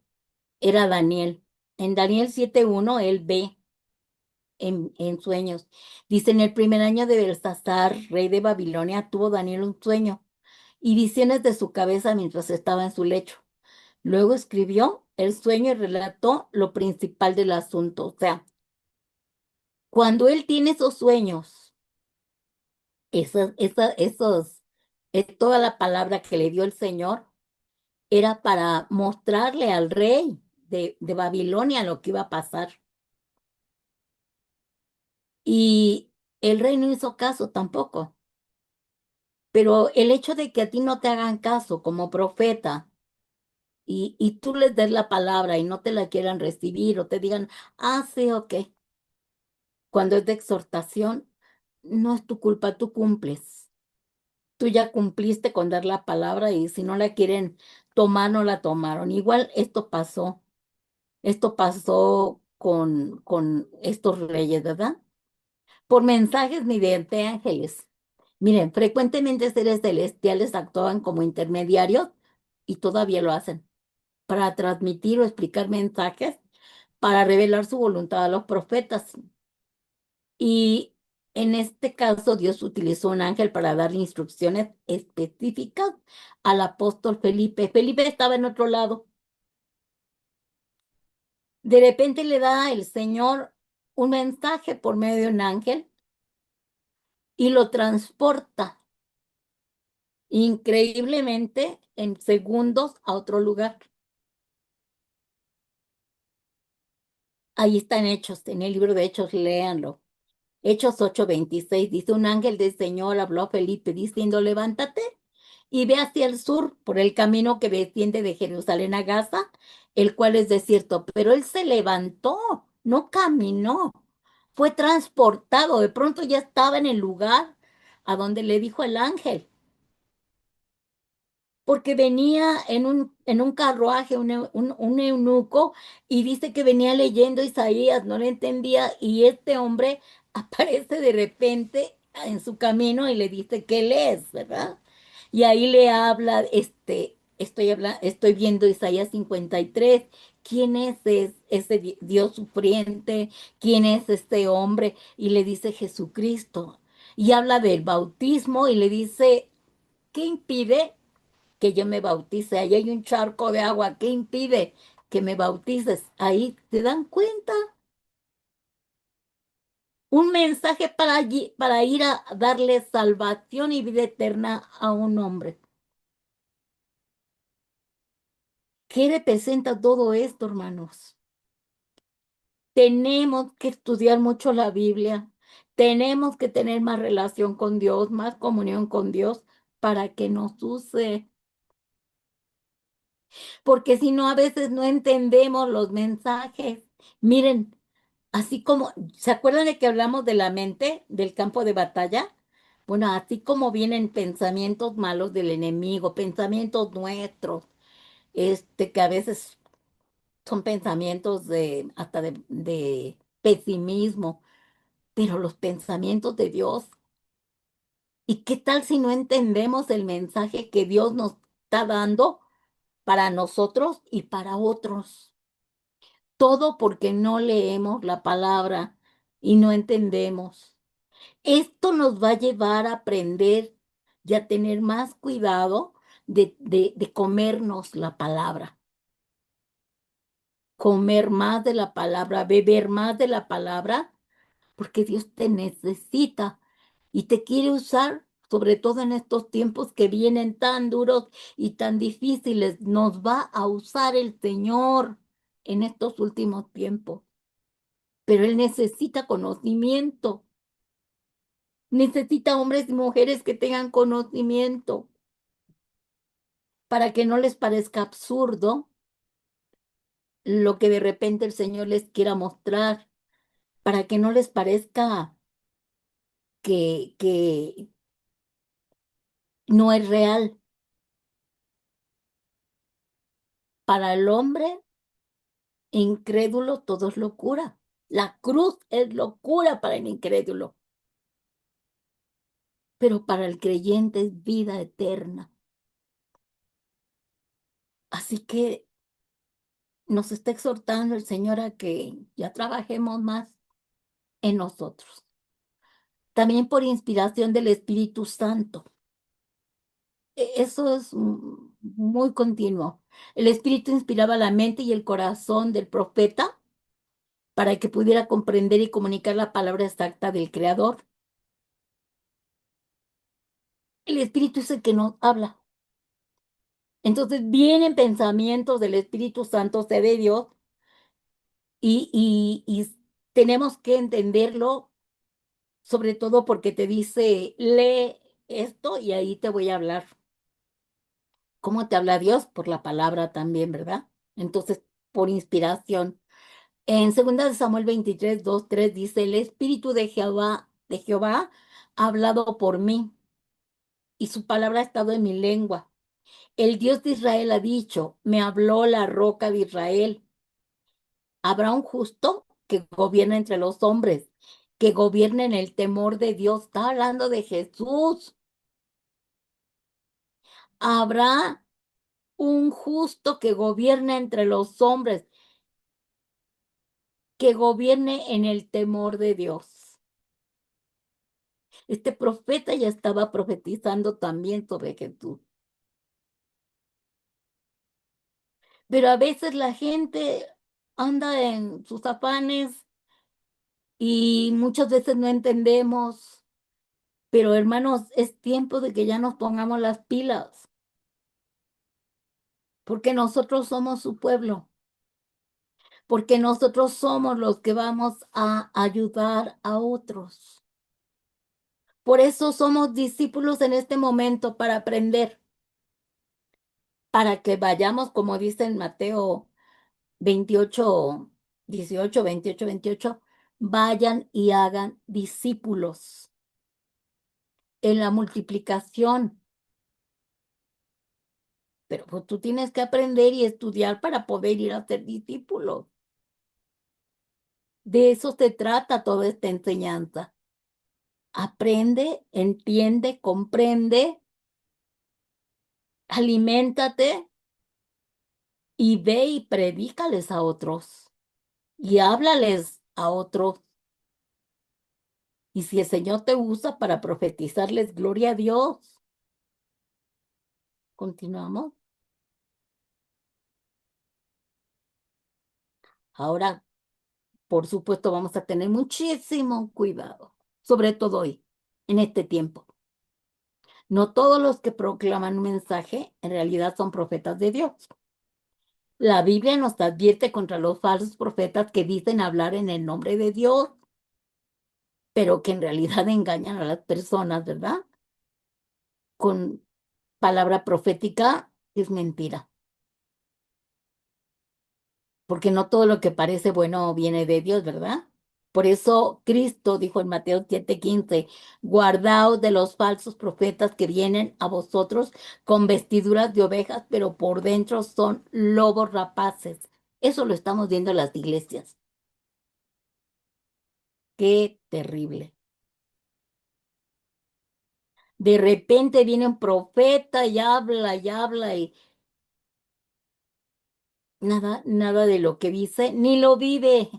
era Daniel. En Daniel 7:1 él ve en sueños. Dice, en el primer año de Belsasar, rey de Babilonia, tuvo Daniel un sueño y visiones de su cabeza mientras estaba en su lecho. Luego escribió el sueño y relató lo principal del asunto. O sea, cuando él tiene esos sueños, toda la palabra que le dio el Señor era para mostrarle al rey de Babilonia lo que iba a pasar. Y el rey no hizo caso tampoco. Pero el hecho de que a ti no te hagan caso como profeta y tú les des la palabra y no te la quieran recibir o te digan, ah, sí, ok, cuando es de exhortación, no es tu culpa, tú cumples. Tú ya cumpliste con dar la palabra y si no la quieren tomar, no la tomaron. Igual esto pasó con estos reyes, ¿verdad? Por mensajes mediante ángeles. Miren, frecuentemente seres celestiales actuaban como intermediarios y todavía lo hacen para transmitir o explicar mensajes, para revelar su voluntad a los profetas. Y en este caso, Dios utilizó un ángel para darle instrucciones específicas al apóstol Felipe. Felipe estaba en otro lado. De repente le da el Señor un mensaje por medio de un ángel y lo transporta increíblemente en segundos a otro lugar. Ahí están Hechos, en el libro de Hechos, léanlo. Hechos 8:26 dice, un ángel del Señor habló a Felipe diciendo, levántate y ve hacia el sur por el camino que desciende de Jerusalén a Gaza, el cual es desierto. Pero él se levantó, no caminó, fue transportado. De pronto ya estaba en el lugar a donde le dijo el ángel, porque venía en un carruaje un eunuco y dice que venía leyendo Isaías, no le entendía y este hombre aparece de repente en su camino y le dice que lees, ¿verdad? Y ahí le habla, estoy viendo Isaías 53. ¿Quién es ese Dios sufriente? ¿Quién es este hombre? Y le dice Jesucristo. Y habla del bautismo y le dice, ¿qué impide que yo me bautice? Ahí hay un charco de agua. ¿Qué impide que me bautices? Ahí te dan cuenta. Un mensaje para ir a darle salvación y vida eterna a un hombre. ¿Qué representa todo esto, hermanos? Tenemos que estudiar mucho la Biblia. Tenemos que tener más relación con Dios, más comunión con Dios para que nos use. Porque si no, a veces no entendemos los mensajes. Miren, así como, ¿se acuerdan de que hablamos de la mente, del campo de batalla? Bueno, así como vienen pensamientos malos del enemigo, pensamientos nuestros, que a veces son pensamientos hasta de pesimismo, pero los pensamientos de Dios. ¿Y qué tal si no entendemos el mensaje que Dios nos está dando para nosotros y para otros? Todo porque no leemos la palabra y no entendemos. Esto nos va a llevar a aprender y a tener más cuidado de comernos la palabra, comer más de la palabra, beber más de la palabra, porque Dios te necesita y te quiere usar, sobre todo en estos tiempos que vienen tan duros y tan difíciles. Nos va a usar el Señor en estos últimos tiempos, pero Él necesita conocimiento. Necesita hombres y mujeres que tengan conocimiento para que no les parezca absurdo lo que de repente el Señor les quiera mostrar, para que no les parezca que no es real. Para el hombre incrédulo todo es locura. La cruz es locura para el incrédulo, pero para el creyente es vida eterna. Así que nos está exhortando el Señor a que ya trabajemos más en nosotros. También por inspiración del Espíritu Santo. Eso es muy continuo. El Espíritu inspiraba la mente y el corazón del profeta para que pudiera comprender y comunicar la palabra exacta del Creador. El Espíritu es el que nos habla. Entonces vienen pensamientos del Espíritu Santo, o sea, de Dios, y tenemos que entenderlo, sobre todo porque te dice, lee esto y ahí te voy a hablar. ¿Cómo te habla Dios? Por la palabra también, ¿verdad? Entonces, por inspiración. En 2 de Samuel 23, 2, 3 dice, el Espíritu de Jehová ha hablado por mí y su palabra ha estado en mi lengua. El Dios de Israel ha dicho, me habló la roca de Israel. Habrá un justo que gobierne entre los hombres, que gobierne en el temor de Dios. Está hablando de Jesús. Habrá un justo que gobierne entre los hombres, que gobierne en el temor de Dios. Este profeta ya estaba profetizando también sobre Jesús. Pero a veces la gente anda en sus afanes y muchas veces no entendemos. Pero hermanos, es tiempo de que ya nos pongamos las pilas, porque nosotros somos su pueblo, porque nosotros somos los que vamos a ayudar a otros. Por eso somos discípulos en este momento para aprender, para que vayamos, como dice en Mateo 28, 18, 28, 28, vayan y hagan discípulos en la multiplicación. pero pues tú tienes que aprender y estudiar para poder ir a ser discípulo. De eso se trata toda esta enseñanza. Aprende, entiende, comprende, aliméntate y ve y predícales a otros y háblales a otros. Y si el Señor te usa para profetizarles, gloria a Dios. Continuamos. Ahora, por supuesto, vamos a tener muchísimo cuidado, sobre todo hoy, en este tiempo. No todos los que proclaman un mensaje en realidad son profetas de Dios. La Biblia nos advierte contra los falsos profetas que dicen hablar en el nombre de Dios, pero que en realidad engañan a las personas, ¿verdad? Con palabra profética es mentira, porque no todo lo que parece bueno viene de Dios, ¿verdad? Por eso Cristo dijo en Mateo 7:15, guardaos de los falsos profetas que vienen a vosotros con vestiduras de ovejas, pero por dentro son lobos rapaces. Eso lo estamos viendo en las iglesias. Qué terrible. De repente viene un profeta y habla y nada, nada de lo que dice, ni lo vive.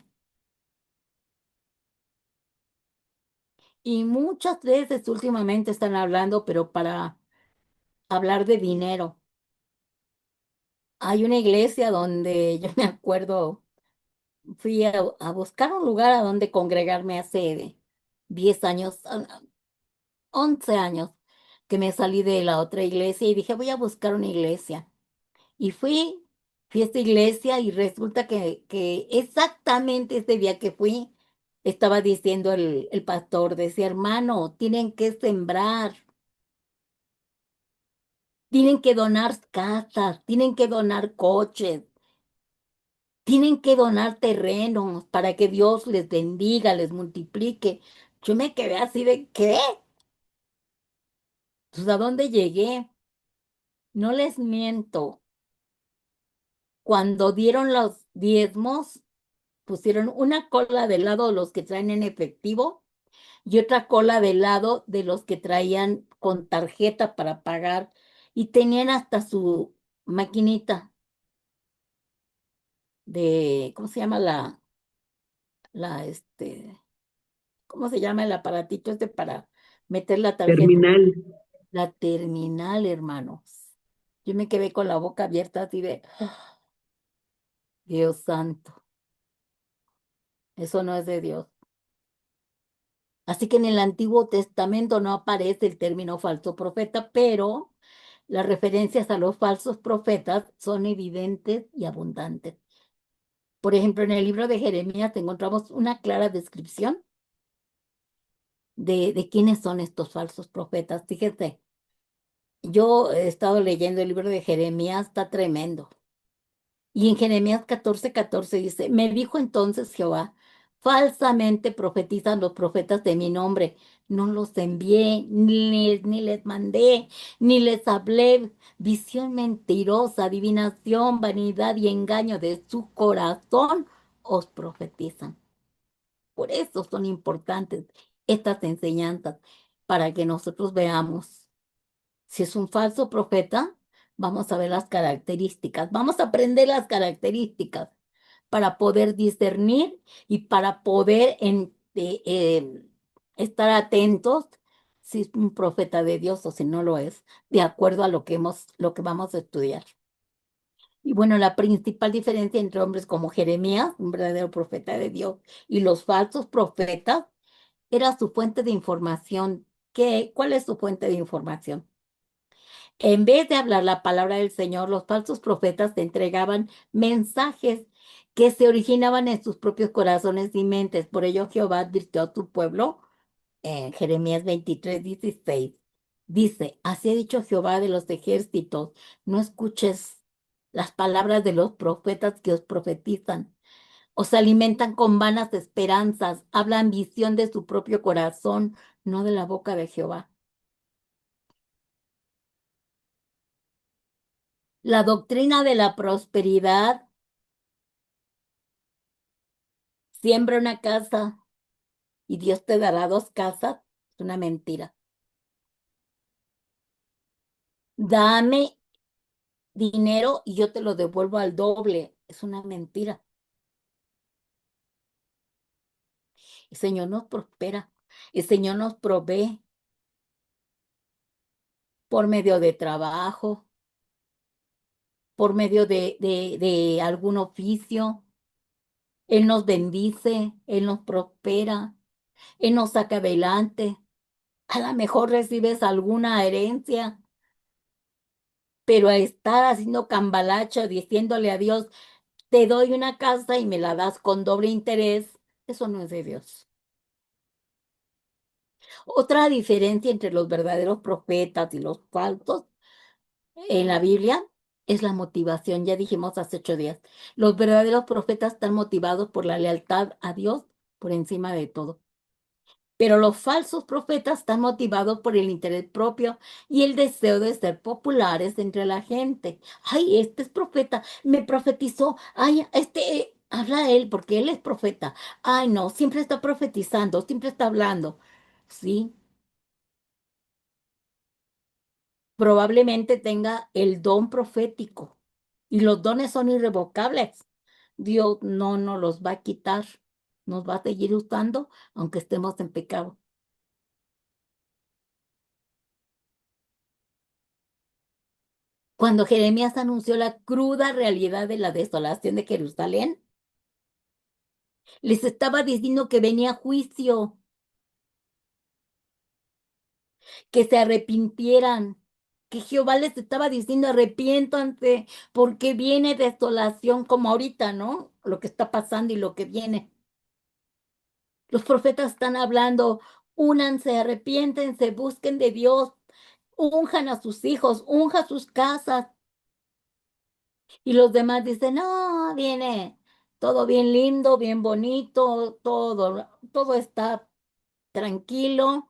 Y muchas veces últimamente están hablando, pero para hablar de dinero. Hay una iglesia donde yo me acuerdo, fui a buscar un lugar a donde congregarme hace 10 años, 11 años, que me salí de la otra iglesia y dije, voy a buscar una iglesia. Y fui a esta iglesia y resulta que exactamente ese día que fui, estaba diciendo el pastor, decía, hermano, tienen que sembrar, tienen que donar casas, tienen que donar coches, tienen que donar terrenos para que Dios les bendiga, les multiplique. Yo me quedé así de, ¿qué? Pues, ¿a dónde llegué? No les miento. Cuando dieron los diezmos, pusieron una cola del lado de los que traen en efectivo y otra cola del lado de los que traían con tarjeta para pagar y tenían hasta su maquinita de, ¿cómo se llama ¿cómo se llama el aparatito este para meter la tarjeta?
Terminal.
La terminal, hermanos. Yo me quedé con la boca abierta así de, "Ah, Dios santo, eso no es de Dios". Así que en el Antiguo Testamento no aparece el término falso profeta, pero las referencias a los falsos profetas son evidentes y abundantes. Por ejemplo, en el libro de Jeremías encontramos una clara descripción de quiénes son estos falsos profetas. Fíjate, yo he estado leyendo el libro de Jeremías, está tremendo. Y en Jeremías 14:14 dice, me dijo entonces Jehová, falsamente profetizan los profetas de mi nombre. No los envié, ni les mandé, ni les hablé. Visión mentirosa, adivinación, vanidad y engaño de su corazón os profetizan. Por eso son importantes estas enseñanzas, para que nosotros veamos. Si es un falso profeta, vamos a ver las características, vamos a aprender las características para poder discernir y para poder estar atentos si es un profeta de Dios o si no lo es, de acuerdo a lo que vamos a estudiar. Y bueno, la principal diferencia entre hombres como Jeremías, un verdadero profeta de Dios, y los falsos profetas era su fuente de información. ¿Cuál es su fuente de información? En vez de hablar la palabra del Señor, los falsos profetas te entregaban mensajes que se originaban en sus propios corazones y mentes. Por ello Jehová advirtió a tu pueblo en Jeremías 23:16. Dice, así ha dicho Jehová de los ejércitos, no escuches las palabras de los profetas que os profetizan. Os alimentan con vanas esperanzas, hablan visión de su propio corazón, no de la boca de Jehová. La doctrina de la prosperidad, siembra una casa y Dios te dará dos casas, es una mentira. Dame dinero y yo te lo devuelvo al doble, es una mentira. El Señor nos prospera, el Señor nos provee por medio de trabajo, por medio de algún oficio. Él nos bendice, Él nos prospera, Él nos saca adelante. A lo mejor recibes alguna herencia, pero a estar haciendo cambalacho, diciéndole a Dios, te doy una casa y me la das con doble interés, eso no es de Dios. Otra diferencia entre los verdaderos profetas y los falsos en la Biblia es la motivación. Ya dijimos hace 8 días, los verdaderos profetas están motivados por la lealtad a Dios por encima de todo. Pero los falsos profetas están motivados por el interés propio y el deseo de ser populares entre la gente. Ay, este es profeta, me profetizó. Ay, habla él porque él es profeta. Ay, no, siempre está profetizando, siempre está hablando. Sí, probablemente tenga el don profético y los dones son irrevocables. Dios no nos los va a quitar, nos va a seguir usando aunque estemos en pecado. Cuando Jeremías anunció la cruda realidad de la desolación de Jerusalén, les estaba diciendo que venía juicio, que se arrepintieran, que Jehová les estaba diciendo arrepiéntanse, porque viene desolación como ahorita, ¿no? Lo que está pasando y lo que viene. Los profetas están hablando, únanse, arrepiéntense, busquen de Dios, unjan a sus hijos, unjan sus casas. Y los demás dicen, no, viene todo bien lindo, bien bonito, todo está tranquilo,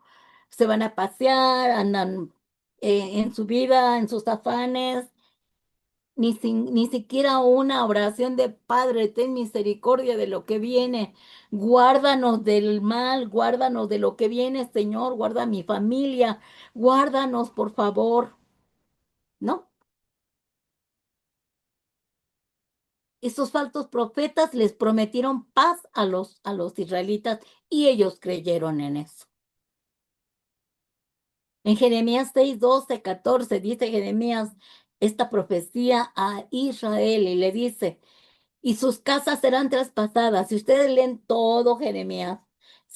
se van a pasear, andan en su vida, en sus afanes, ni siquiera una oración de Padre, ten misericordia de lo que viene, guárdanos del mal, guárdanos de lo que viene, Señor, guarda a mi familia, guárdanos, por favor, ¿no? Esos falsos profetas les prometieron paz a los israelitas y ellos creyeron en eso. En Jeremías 6, 12, 14 dice Jeremías esta profecía a Israel y le dice, y sus casas serán traspasadas. Si ustedes leen todo Jeremías,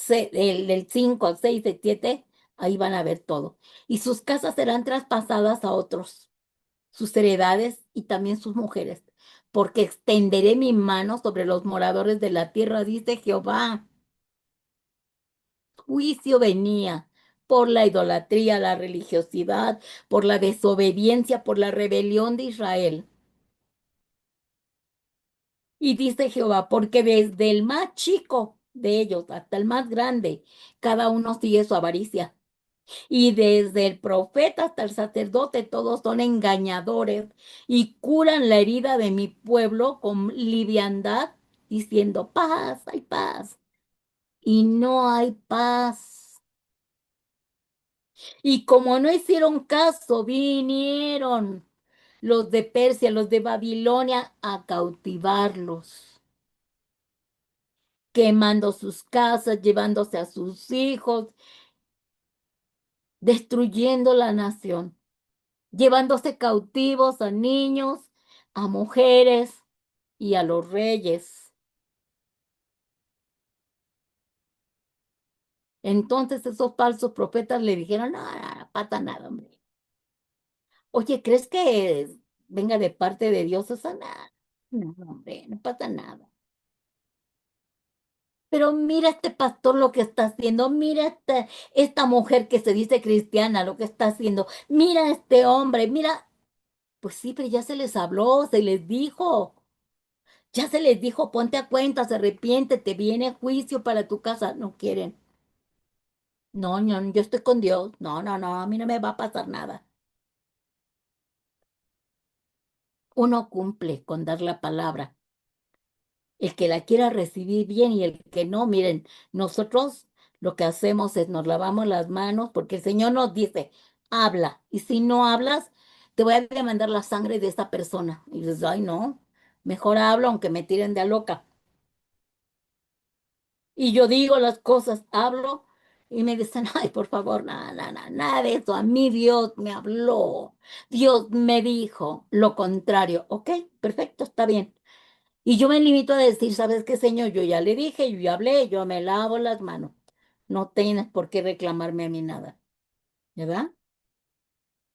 del 5 al 6, al 7, ahí van a ver todo. Y sus casas serán traspasadas a otros, sus heredades y también sus mujeres, porque extenderé mi mano sobre los moradores de la tierra, dice Jehová. Juicio venía por la idolatría, la religiosidad, por la desobediencia, por la rebelión de Israel. Y dice Jehová, porque desde el más chico de ellos hasta el más grande, cada uno sigue su avaricia. Y desde el profeta hasta el sacerdote, todos son engañadores y curan la herida de mi pueblo con liviandad, diciendo paz, hay paz. Y no hay paz. Y como no hicieron caso, vinieron los de Persia, los de Babilonia, a cautivarlos, quemando sus casas, llevándose a sus hijos, destruyendo la nación, llevándose cautivos a niños, a mujeres y a los reyes. Entonces esos falsos profetas le dijeron, no, no, no pasa nada, hombre. Oye, ¿crees que venga de parte de Dios esa nada? No, hombre, no pasa nada. Pero mira este pastor lo que está haciendo, mira esta mujer que se dice cristiana lo que está haciendo, mira este hombre, mira, pues sí, pero ya se les habló, se les dijo, ya se les dijo, ponte a cuentas, arrepiéntete, viene juicio para tu casa, no quieren. No, no, yo estoy con Dios, no, no, no, a mí no me va a pasar nada. uno cumple con dar la palabra. El que la quiera recibir bien y el que no, miren, nosotros lo que hacemos es nos lavamos las manos porque el Señor nos dice, habla. Y si no hablas, te voy a demandar la sangre de esta persona. Y dices, ay, no, mejor hablo aunque me tiren de a loca. Y yo digo las cosas, hablo y me dicen, ay, por favor, nada, nada, nada de eso. A mí Dios me habló, Dios me dijo lo contrario. Ok, perfecto, está bien. Y yo me limito a decir, ¿sabes qué, Señor? Yo ya le dije, yo ya hablé, yo me lavo las manos. No tienes por qué reclamarme a mí nada, ¿verdad?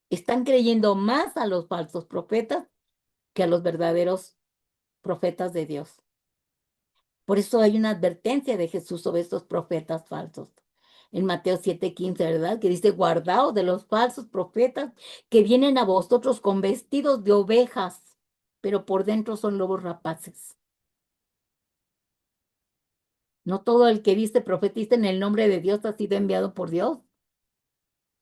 Están creyendo más a los falsos profetas que a los verdaderos profetas de Dios. Por eso hay una advertencia de Jesús sobre estos profetas falsos. En Mateo 7:15, ¿verdad? Que dice, guardaos de los falsos profetas que vienen a vosotros con vestidos de ovejas, pero por dentro son lobos rapaces. No todo el que dice profetiza en el nombre de Dios ha sido enviado por Dios.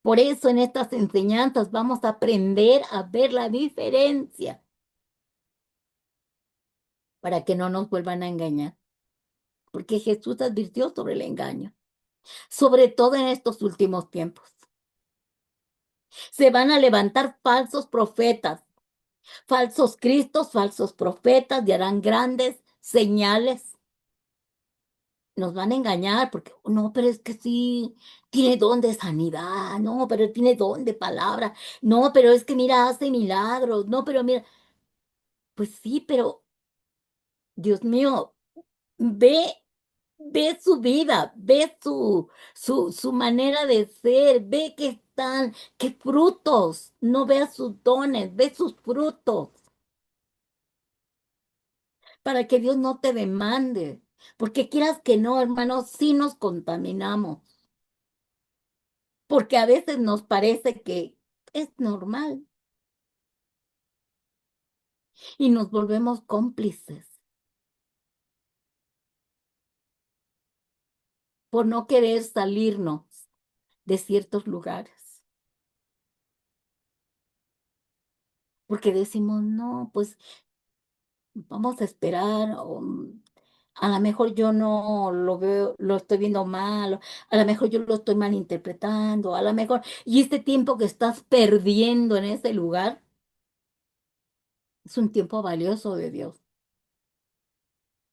Por eso en estas enseñanzas vamos a aprender a ver la diferencia para que no nos vuelvan a engañar. Porque Jesús advirtió sobre el engaño, sobre todo en estos últimos tiempos. Se van a levantar falsos profetas, falsos cristos, falsos profetas y harán grandes señales. Nos van a engañar porque, no, pero es que sí, tiene don de sanidad, no, pero tiene don de palabra, no, pero es que mira, hace milagros, no, pero mira, pues sí, pero Dios mío, ve, ve su vida, ve su manera de ser, ve que están, qué frutos, no vea sus dones, ve sus frutos, para que Dios no te demande, porque quieras que no, hermanos, sí nos contaminamos. Porque a veces nos parece que es normal y nos volvemos cómplices por no querer salirnos de ciertos lugares, porque decimos, no, pues vamos a esperar, o a lo mejor yo no lo veo, lo estoy viendo mal, a lo mejor yo lo estoy malinterpretando, a lo mejor, y este tiempo que estás perdiendo en ese lugar es un tiempo valioso de Dios.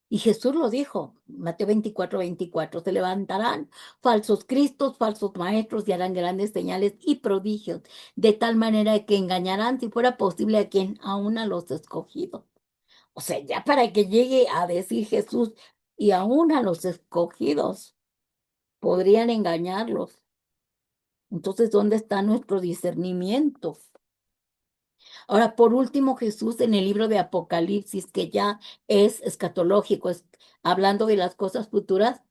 Y Jesús lo dijo, Mateo 24:24, se levantarán falsos cristos, falsos maestros y harán grandes señales y prodigios, de tal manera que engañarán, si fuera posible, a quien aún a los escogidos. O sea, ya para que llegue a decir Jesús y aún a los escogidos podrían engañarlos. Entonces, ¿dónde está nuestro discernimiento? Ahora, por último, Jesús en el libro de Apocalipsis, que ya es escatológico, hablando de las cosas futuras,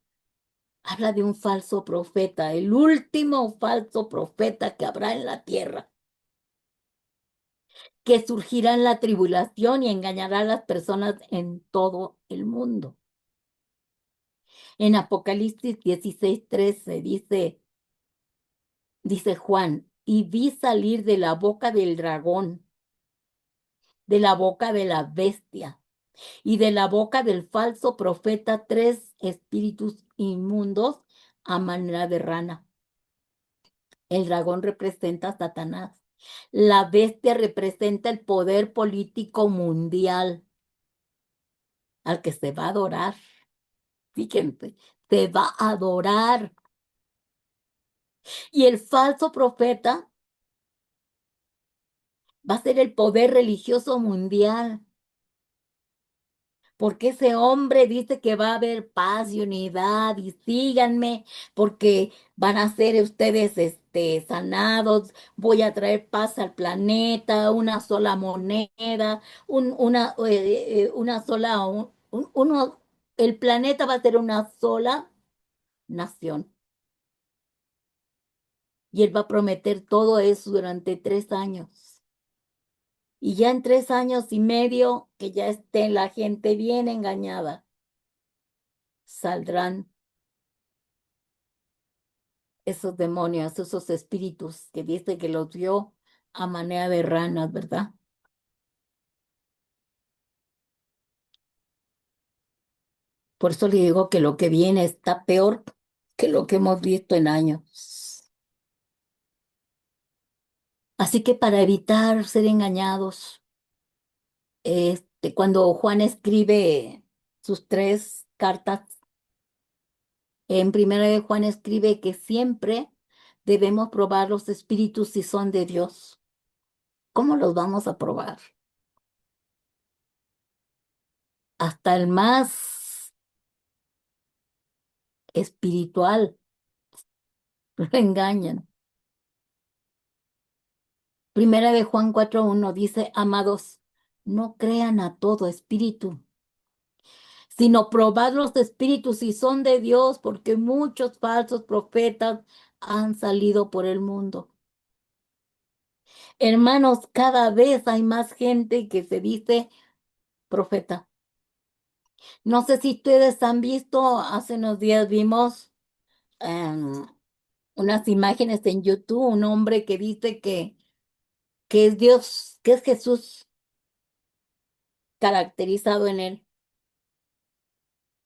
habla de un falso profeta, el último falso profeta que habrá en la tierra, que surgirá en la tribulación y engañará a las personas en todo el mundo. En Apocalipsis 16:13 dice Juan, y vi salir de la boca del dragón, de la boca de la bestia y de la boca del falso profeta tres espíritus inmundos a manera de rana. El dragón representa a Satanás. La bestia representa el poder político mundial al que se va a adorar. Fíjense, se va a adorar. Y el falso profeta va a ser el poder religioso mundial. Porque ese hombre dice que va a haber paz y unidad y síganme porque van a ser ustedes sanados, voy a traer paz al planeta, una sola moneda, una sola, el planeta va a ser una sola nación. Y él va a prometer todo eso durante 3 años. Y ya en 3 años y medio, que ya esté la gente bien engañada, saldrán esos demonios, esos espíritus que dice que los vio a manera de ranas, ¿verdad? Por eso le digo que lo que viene está peor que lo que hemos visto en años. Así que para evitar ser engañados, cuando Juan escribe sus tres cartas, en primera de Juan escribe que siempre debemos probar los espíritus si son de Dios. ¿Cómo los vamos a probar? Hasta el más espiritual lo engañan. Primera de Juan 4:1 dice, amados, no crean a todo espíritu, sino probad los espíritus si son de Dios, porque muchos falsos profetas han salido por el mundo. Hermanos, cada vez hay más gente que se dice profeta. No sé si ustedes han visto, hace unos días vimos em, unas imágenes en YouTube, un hombre que dice que es Dios, que es Jesús caracterizado en él.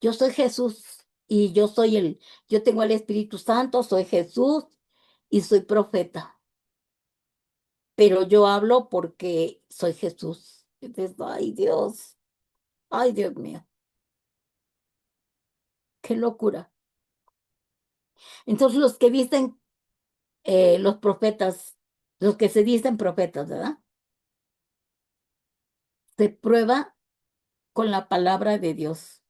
Yo soy Jesús y yo tengo el Espíritu Santo, soy Jesús y soy profeta, pero yo hablo porque soy Jesús. Entonces, ay Dios mío, qué locura. Entonces los que dicen los profetas, los que se dicen profetas, ¿verdad? Se prueba con la palabra de Dios.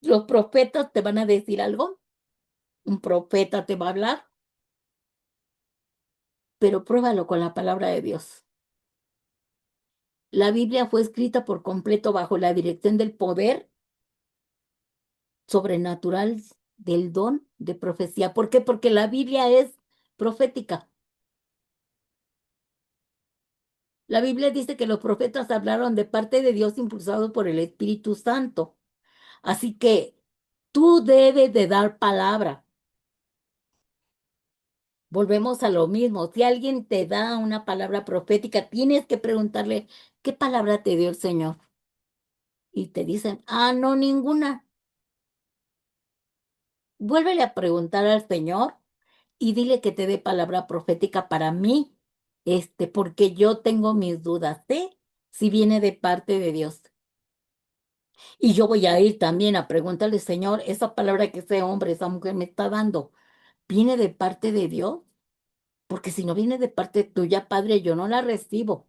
Los profetas te van a decir algo, un profeta te va a hablar, pero pruébalo con la palabra de Dios. La Biblia fue escrita por completo bajo la dirección del poder sobrenatural del don de profecía. ¿Por qué? Porque la Biblia es profética. La Biblia dice que los profetas hablaron de parte de Dios impulsados por el Espíritu Santo. Así que tú debes de dar palabra. Volvemos a lo mismo. Si alguien te da una palabra profética, tienes que preguntarle, ¿qué palabra te dio el Señor? Y te dicen, no, ninguna. Vuélvele a preguntar al Señor y dile que te dé palabra profética para mí, porque yo tengo mis dudas, ¿eh? Si viene de parte de Dios. Y yo voy a ir también a preguntarle, Señor, esa palabra que ese hombre, esa mujer me está dando, ¿viene de parte de Dios? Porque si no viene de parte tuya, Padre, yo no la recibo.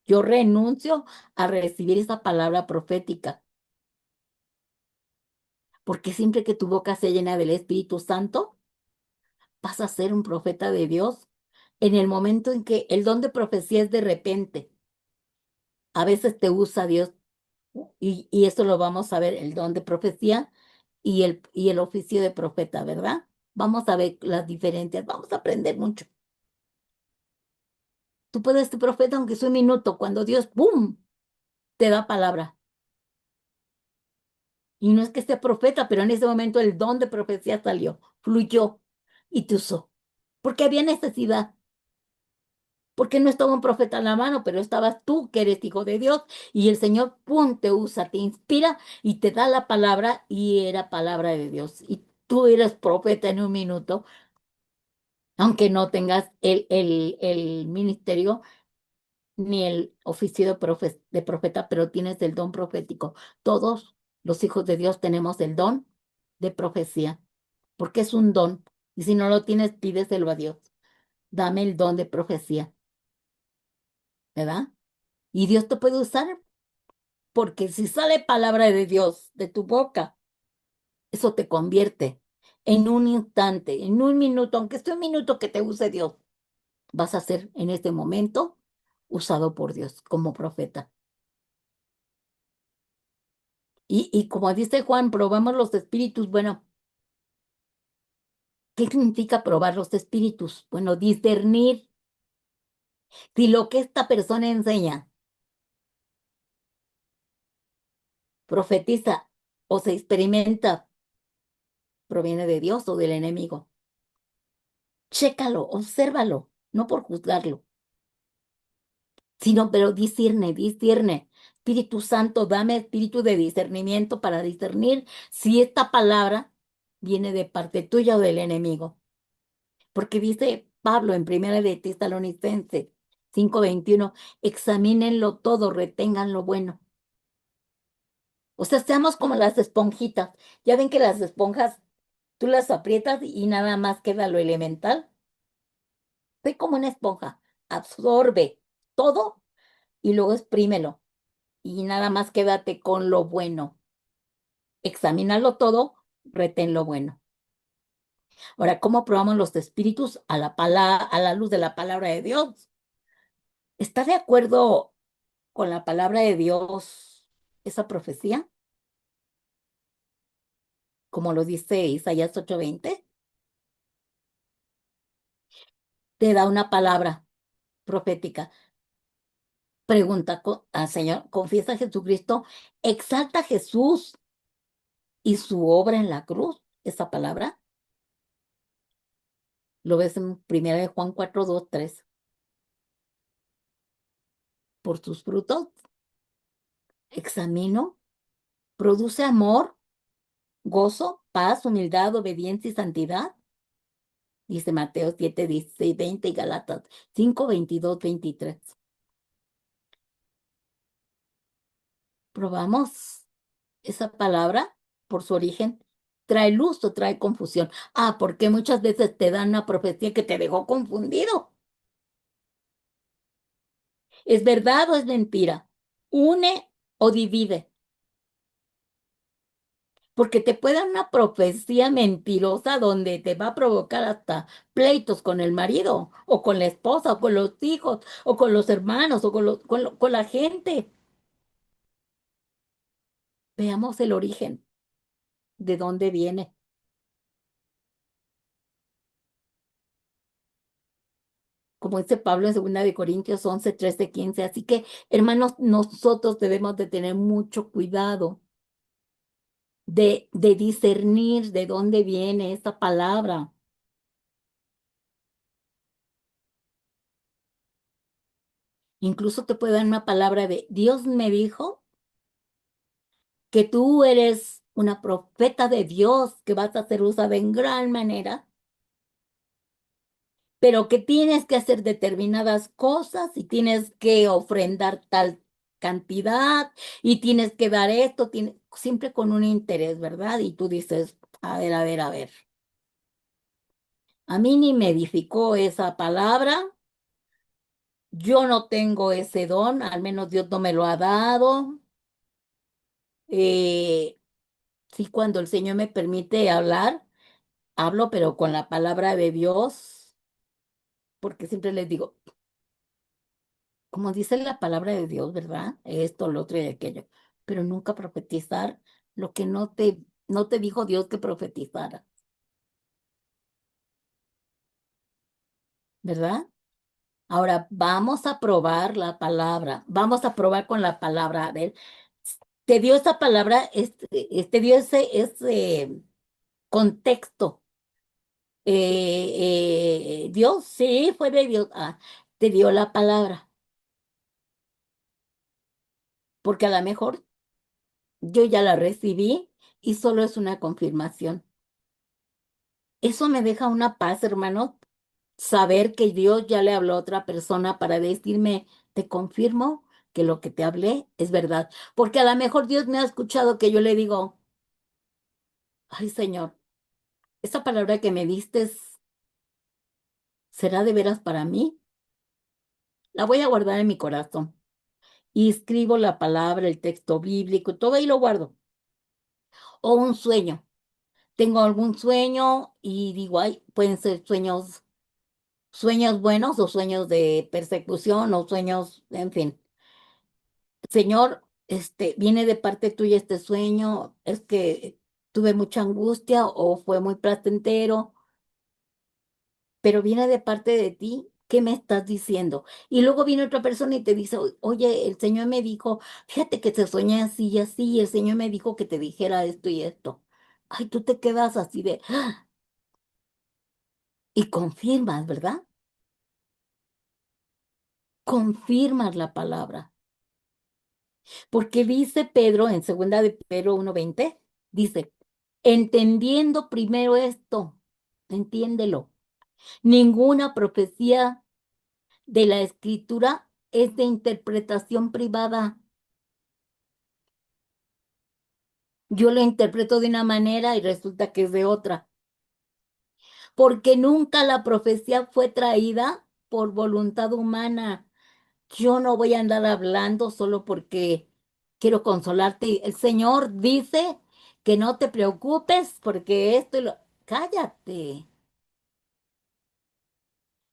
Yo renuncio a recibir esa palabra profética, porque siempre que tu boca se llena del Espíritu Santo, vas a ser un profeta de Dios. En el momento en que el don de profecía es de repente, a veces te usa Dios, y esto lo vamos a ver, el don de profecía y el oficio de profeta, ¿verdad? Vamos a ver las diferencias, vamos a aprender mucho. Tú puedes ser profeta aunque sea un minuto, cuando Dios, ¡pum!, te da palabra. Y no es que sea profeta, pero en ese momento el don de profecía salió, fluyó y te usó. Porque había necesidad, porque no estaba un profeta en la mano, pero estabas tú que eres hijo de Dios y el Señor, ¡pum!, te usa, te inspira y te da la palabra y era palabra de Dios. Y tú eres profeta en un minuto, aunque no tengas el ministerio ni el oficio de profeta, pero tienes el don profético. Todos los hijos de Dios tenemos el don de profecía, porque es un don. Y si no lo tienes, pídeselo a Dios. Dame el don de profecía, ¿verdad? Y Dios te puede usar, porque si sale palabra de Dios de tu boca, eso te convierte en un instante, en un minuto, aunque sea un minuto que te use Dios, vas a ser en este momento usado por Dios como profeta. Y como dice Juan, probamos los espíritus. Bueno, ¿qué significa probar los espíritus? Bueno, discernir si lo que esta persona enseña, profetiza o se experimenta, proviene de Dios o del enemigo. Chécalo, obsérvalo, no por juzgarlo, sino, pero discierne, discierne. Espíritu Santo, dame espíritu de discernimiento para discernir si esta palabra viene de parte tuya o del enemigo. Porque dice Pablo en Primera de Tesalonicenses 5:21, examínenlo todo, retengan lo bueno. O sea, seamos como las esponjitas. Ya ven que las esponjas, tú las aprietas y nada más queda lo elemental. Ve como una esponja, absorbe todo y luego exprímelo. Y nada más quédate con lo bueno. Examínalo todo, retén lo bueno. Ahora, ¿cómo probamos los espíritus a la luz de la palabra de Dios? ¿Está de acuerdo con la palabra de Dios esa profecía? Como lo dice Isaías 8:20, te da una palabra profética. Pregunta al Señor, confiesa a Jesucristo, exalta a Jesús y su obra en la cruz. Esa palabra lo ves en 1 Juan 4:2-3. Por sus frutos examino, produce amor, gozo, paz, humildad, obediencia y santidad. Dice Mateo 7:16-20 y Galatas 5:22-23. Probamos esa palabra por su origen. ¿Trae luz o trae confusión? Ah, porque muchas veces te dan una profecía que te dejó confundido. ¿Es verdad o es mentira? ¿Une o divide? Porque te puede dar una profecía mentirosa donde te va a provocar hasta pleitos con el marido, o con la esposa, o con los hijos, o con los hermanos, o con la gente. Veamos el origen, de dónde viene. Como dice Pablo en 2 Corintios 11, 13, 15. Así que, hermanos, nosotros debemos de tener mucho cuidado de discernir de dónde viene esta palabra. Incluso te puede dar una palabra de Dios me dijo que tú eres una profeta de Dios, que vas a ser usada en gran manera, pero que tienes que hacer determinadas cosas y tienes que ofrendar tal cantidad y tienes que dar esto, siempre con un interés, ¿verdad? Y tú dices, a ver, a ver, a ver. A mí ni me edificó esa palabra, yo no tengo ese don, al menos Dios no me lo ha dado. Eh, sí, cuando el Señor me permite hablar, hablo, pero con la palabra de Dios, porque siempre les digo, como dice la palabra de Dios, ¿verdad? Esto, lo otro y aquello, pero nunca profetizar lo que no te dijo Dios que profetizara, ¿verdad? Ahora vamos a probar la palabra, vamos a probar con la palabra. A ver, te dio esa palabra, te dio ese contexto. Dios, sí, fue de Dios. Ah, te dio la palabra, porque a lo mejor yo ya la recibí y solo es una confirmación. Eso me deja una paz, hermano, saber que Dios ya le habló a otra persona para decirme, te confirmo que lo que te hablé es verdad. Porque a lo mejor Dios me ha escuchado que yo le digo, ay Señor, esa palabra que me diste será de veras para mí. La voy a guardar en mi corazón. Y escribo la palabra, el texto bíblico, todo ahí lo guardo. O un sueño. Tengo algún sueño y digo, ay, pueden ser sueños buenos o sueños de persecución o sueños, en fin. Señor, viene de parte tuya este sueño, es que tuve mucha angustia o fue muy placentero, pero viene de parte de ti. ¿Qué me estás diciendo? Y luego viene otra persona y te dice, oye, el Señor me dijo, fíjate que se soñé así y así, y el Señor me dijo que te dijera esto y esto. Ay, tú te quedas así de, ¡ah! Y confirmas, ¿verdad? Confirmas la palabra. Porque dice Pedro en segunda de Pedro 1:20, dice, entendiendo primero esto, entiéndelo, ninguna profecía de la escritura es de interpretación privada. Yo lo interpreto de una manera y resulta que es de otra, porque nunca la profecía fue traída por voluntad humana. Yo no voy a andar hablando solo porque quiero consolarte. El Señor dice que no te preocupes porque esto y lo... Cállate,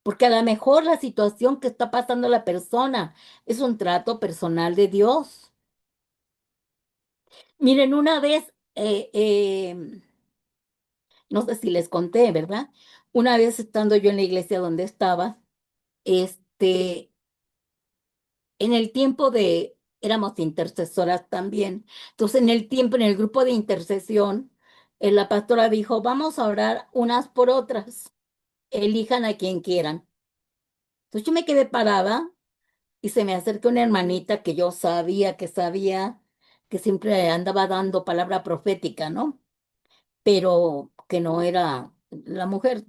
porque a lo mejor la situación que está pasando la persona es un trato personal de Dios. Miren, una vez, no sé si les conté, ¿verdad? Una vez estando yo en la iglesia donde estaba, este, en el tiempo de, éramos intercesoras también. Entonces, en el tiempo, en el grupo de intercesión, la pastora dijo, vamos a orar unas por otras, elijan a quien quieran. Entonces yo me quedé parada y se me acerca una hermanita que yo sabía, que siempre andaba dando palabra profética, ¿no? Pero que no era la mujer,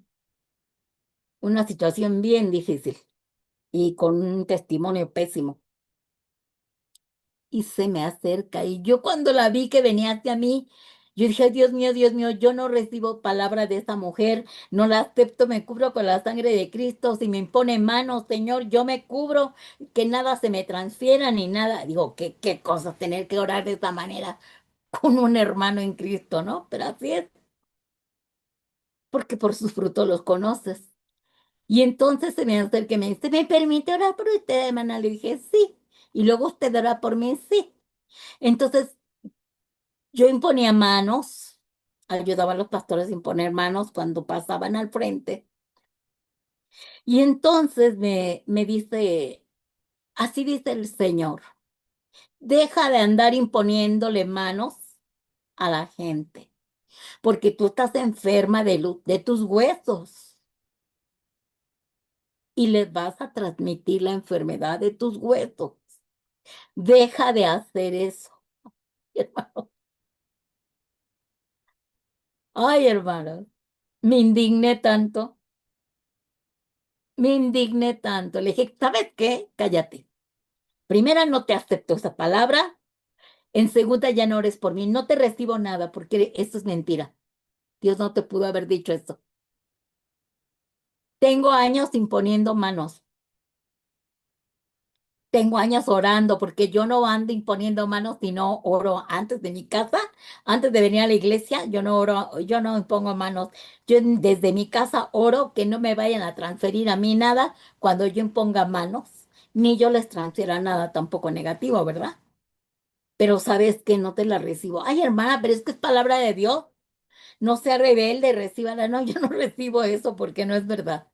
una situación bien difícil y con un testimonio pésimo. Y se me acerca. Y yo cuando la vi que venía hacia mí, yo dije, "Ay, Dios mío, yo no recibo palabra de esa mujer, no la acepto, me cubro con la sangre de Cristo, si me impone manos, Señor, yo me cubro, que nada se me transfiera ni nada." Digo, qué cosa tener que orar de esta manera con un hermano en Cristo, ¿no? Pero así es, porque por sus frutos los conoces. Y entonces se me acerca y me dice, ¿me permite orar por usted, hermana? Le dije, sí. Y luego usted ora por mí, sí. Entonces yo imponía manos, ayudaba a los pastores a imponer manos cuando pasaban al frente. Y entonces me dice, así dice el Señor, deja de andar imponiéndole manos a la gente, porque tú estás enferma de tus huesos y les vas a transmitir la enfermedad de tus huesos. Deja de hacer eso, hermano. Ay, hermano, me indigné tanto, me indigné tanto. Le dije, ¿sabes qué? Cállate. Primera, no te acepto esa palabra. En segunda, ya no ores por mí. No te recibo nada porque esto es mentira. Dios no te pudo haber dicho esto. Tengo años imponiendo manos. Tengo años orando porque yo no ando imponiendo manos, sino oro antes de mi casa, antes de venir a la iglesia, yo no oro, yo no impongo manos. Yo desde mi casa oro que no me vayan a transferir a mí nada cuando yo imponga manos, ni yo les transfiera nada tampoco negativo, ¿verdad? Pero sabes que no te la recibo. Ay, hermana, pero es que es palabra de Dios. No sea rebelde, recíbala. No, yo no recibo eso porque no es verdad.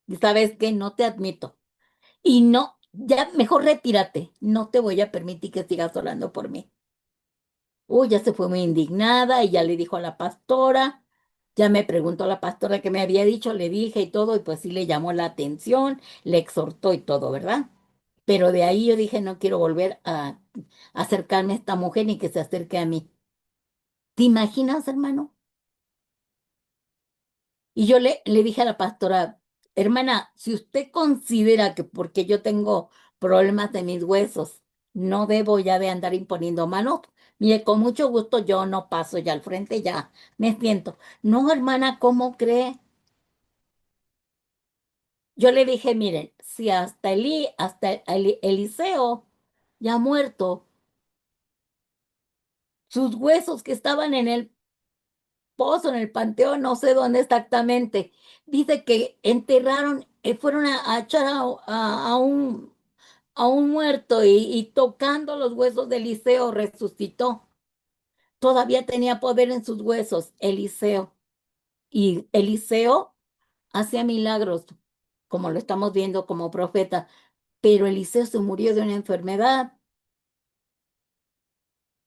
Y sabes que no te admito. Y no, ya mejor retírate. No te voy a permitir que sigas orando por mí. Uy, ya se fue muy indignada y ya le dijo a la pastora. Ya me preguntó la pastora qué me había dicho, le dije y todo, y pues sí le llamó la atención, le exhortó y todo, ¿verdad? Pero de ahí yo dije, no quiero volver a acercarme a esta mujer ni que se acerque a mí. ¿Te imaginas, hermano? Y yo le dije a la pastora, hermana, si usted considera que porque yo tengo problemas de mis huesos, no debo ya de andar imponiendo manos, mire, con mucho gusto yo no paso ya al frente, ya me siento. No, hermana, ¿cómo cree? Yo le dije, miren, si hasta Eliseo ya muerto, sus huesos que estaban en el pozo, en el panteón, no sé dónde exactamente. Dice que enterraron, fueron a echar a un muerto y tocando los huesos de Eliseo resucitó. Todavía tenía poder en sus huesos, Eliseo. Y Eliseo hacía milagros, como lo estamos viendo como profeta. Pero Eliseo se murió de una enfermedad.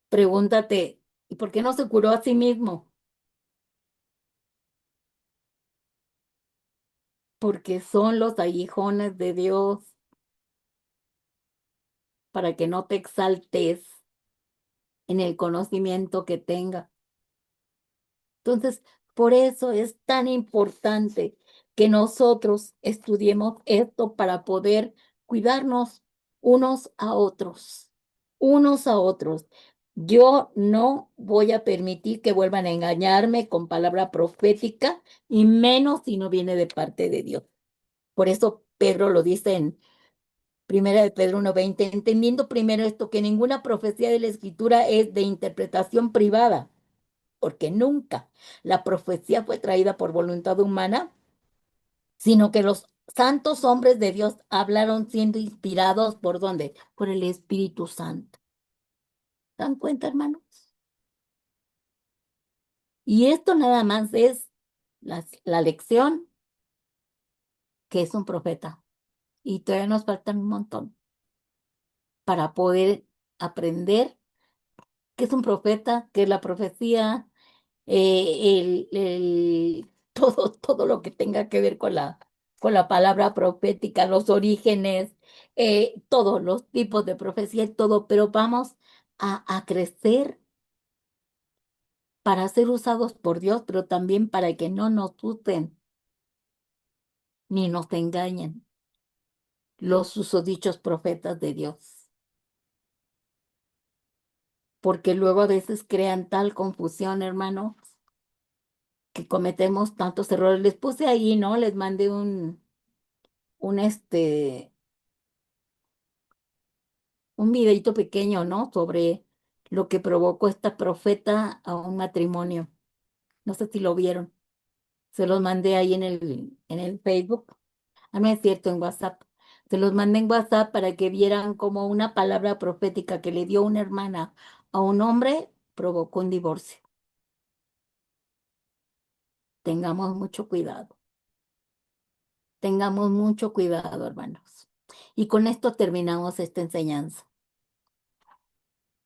Pregúntate, ¿y por qué no se curó a sí mismo? Porque son los aguijones de Dios para que no te exaltes en el conocimiento que tengas. Entonces, por eso es tan importante que nosotros estudiemos esto para poder cuidarnos unos a otros, unos a otros. Yo no voy a permitir que vuelvan a engañarme con palabra profética y menos si no viene de parte de Dios. Por eso Pedro lo dice en Primera de Pedro 1:20, entendiendo primero esto, que ninguna profecía de la Escritura es de interpretación privada, porque nunca la profecía fue traída por voluntad humana, sino que los santos hombres de Dios hablaron siendo inspirados ¿por dónde? Por el Espíritu Santo. ¿Dan cuenta, hermanos? Y esto nada más es la lección que es un profeta. Y todavía nos faltan un montón para poder aprender qué es un profeta, qué es la profecía, todo lo que tenga que ver con la palabra profética, los orígenes, todos los tipos de profecía y todo, pero vamos a crecer para ser usados por Dios, pero también para que no nos usen ni nos engañen los susodichos profetas de Dios, porque luego a veces crean tal confusión, hermano, que cometemos tantos errores. Les puse ahí, ¿no? Les mandé un un videito pequeño, ¿no? Sobre lo que provocó esta profeta a un matrimonio. No sé si lo vieron. Se los mandé ahí en el Facebook. Ah, no es cierto, en WhatsApp. Se los mandé en WhatsApp para que vieran cómo una palabra profética que le dio una hermana a un hombre provocó un divorcio. Tengamos mucho cuidado. Tengamos mucho cuidado, hermanos. Y con esto terminamos esta enseñanza.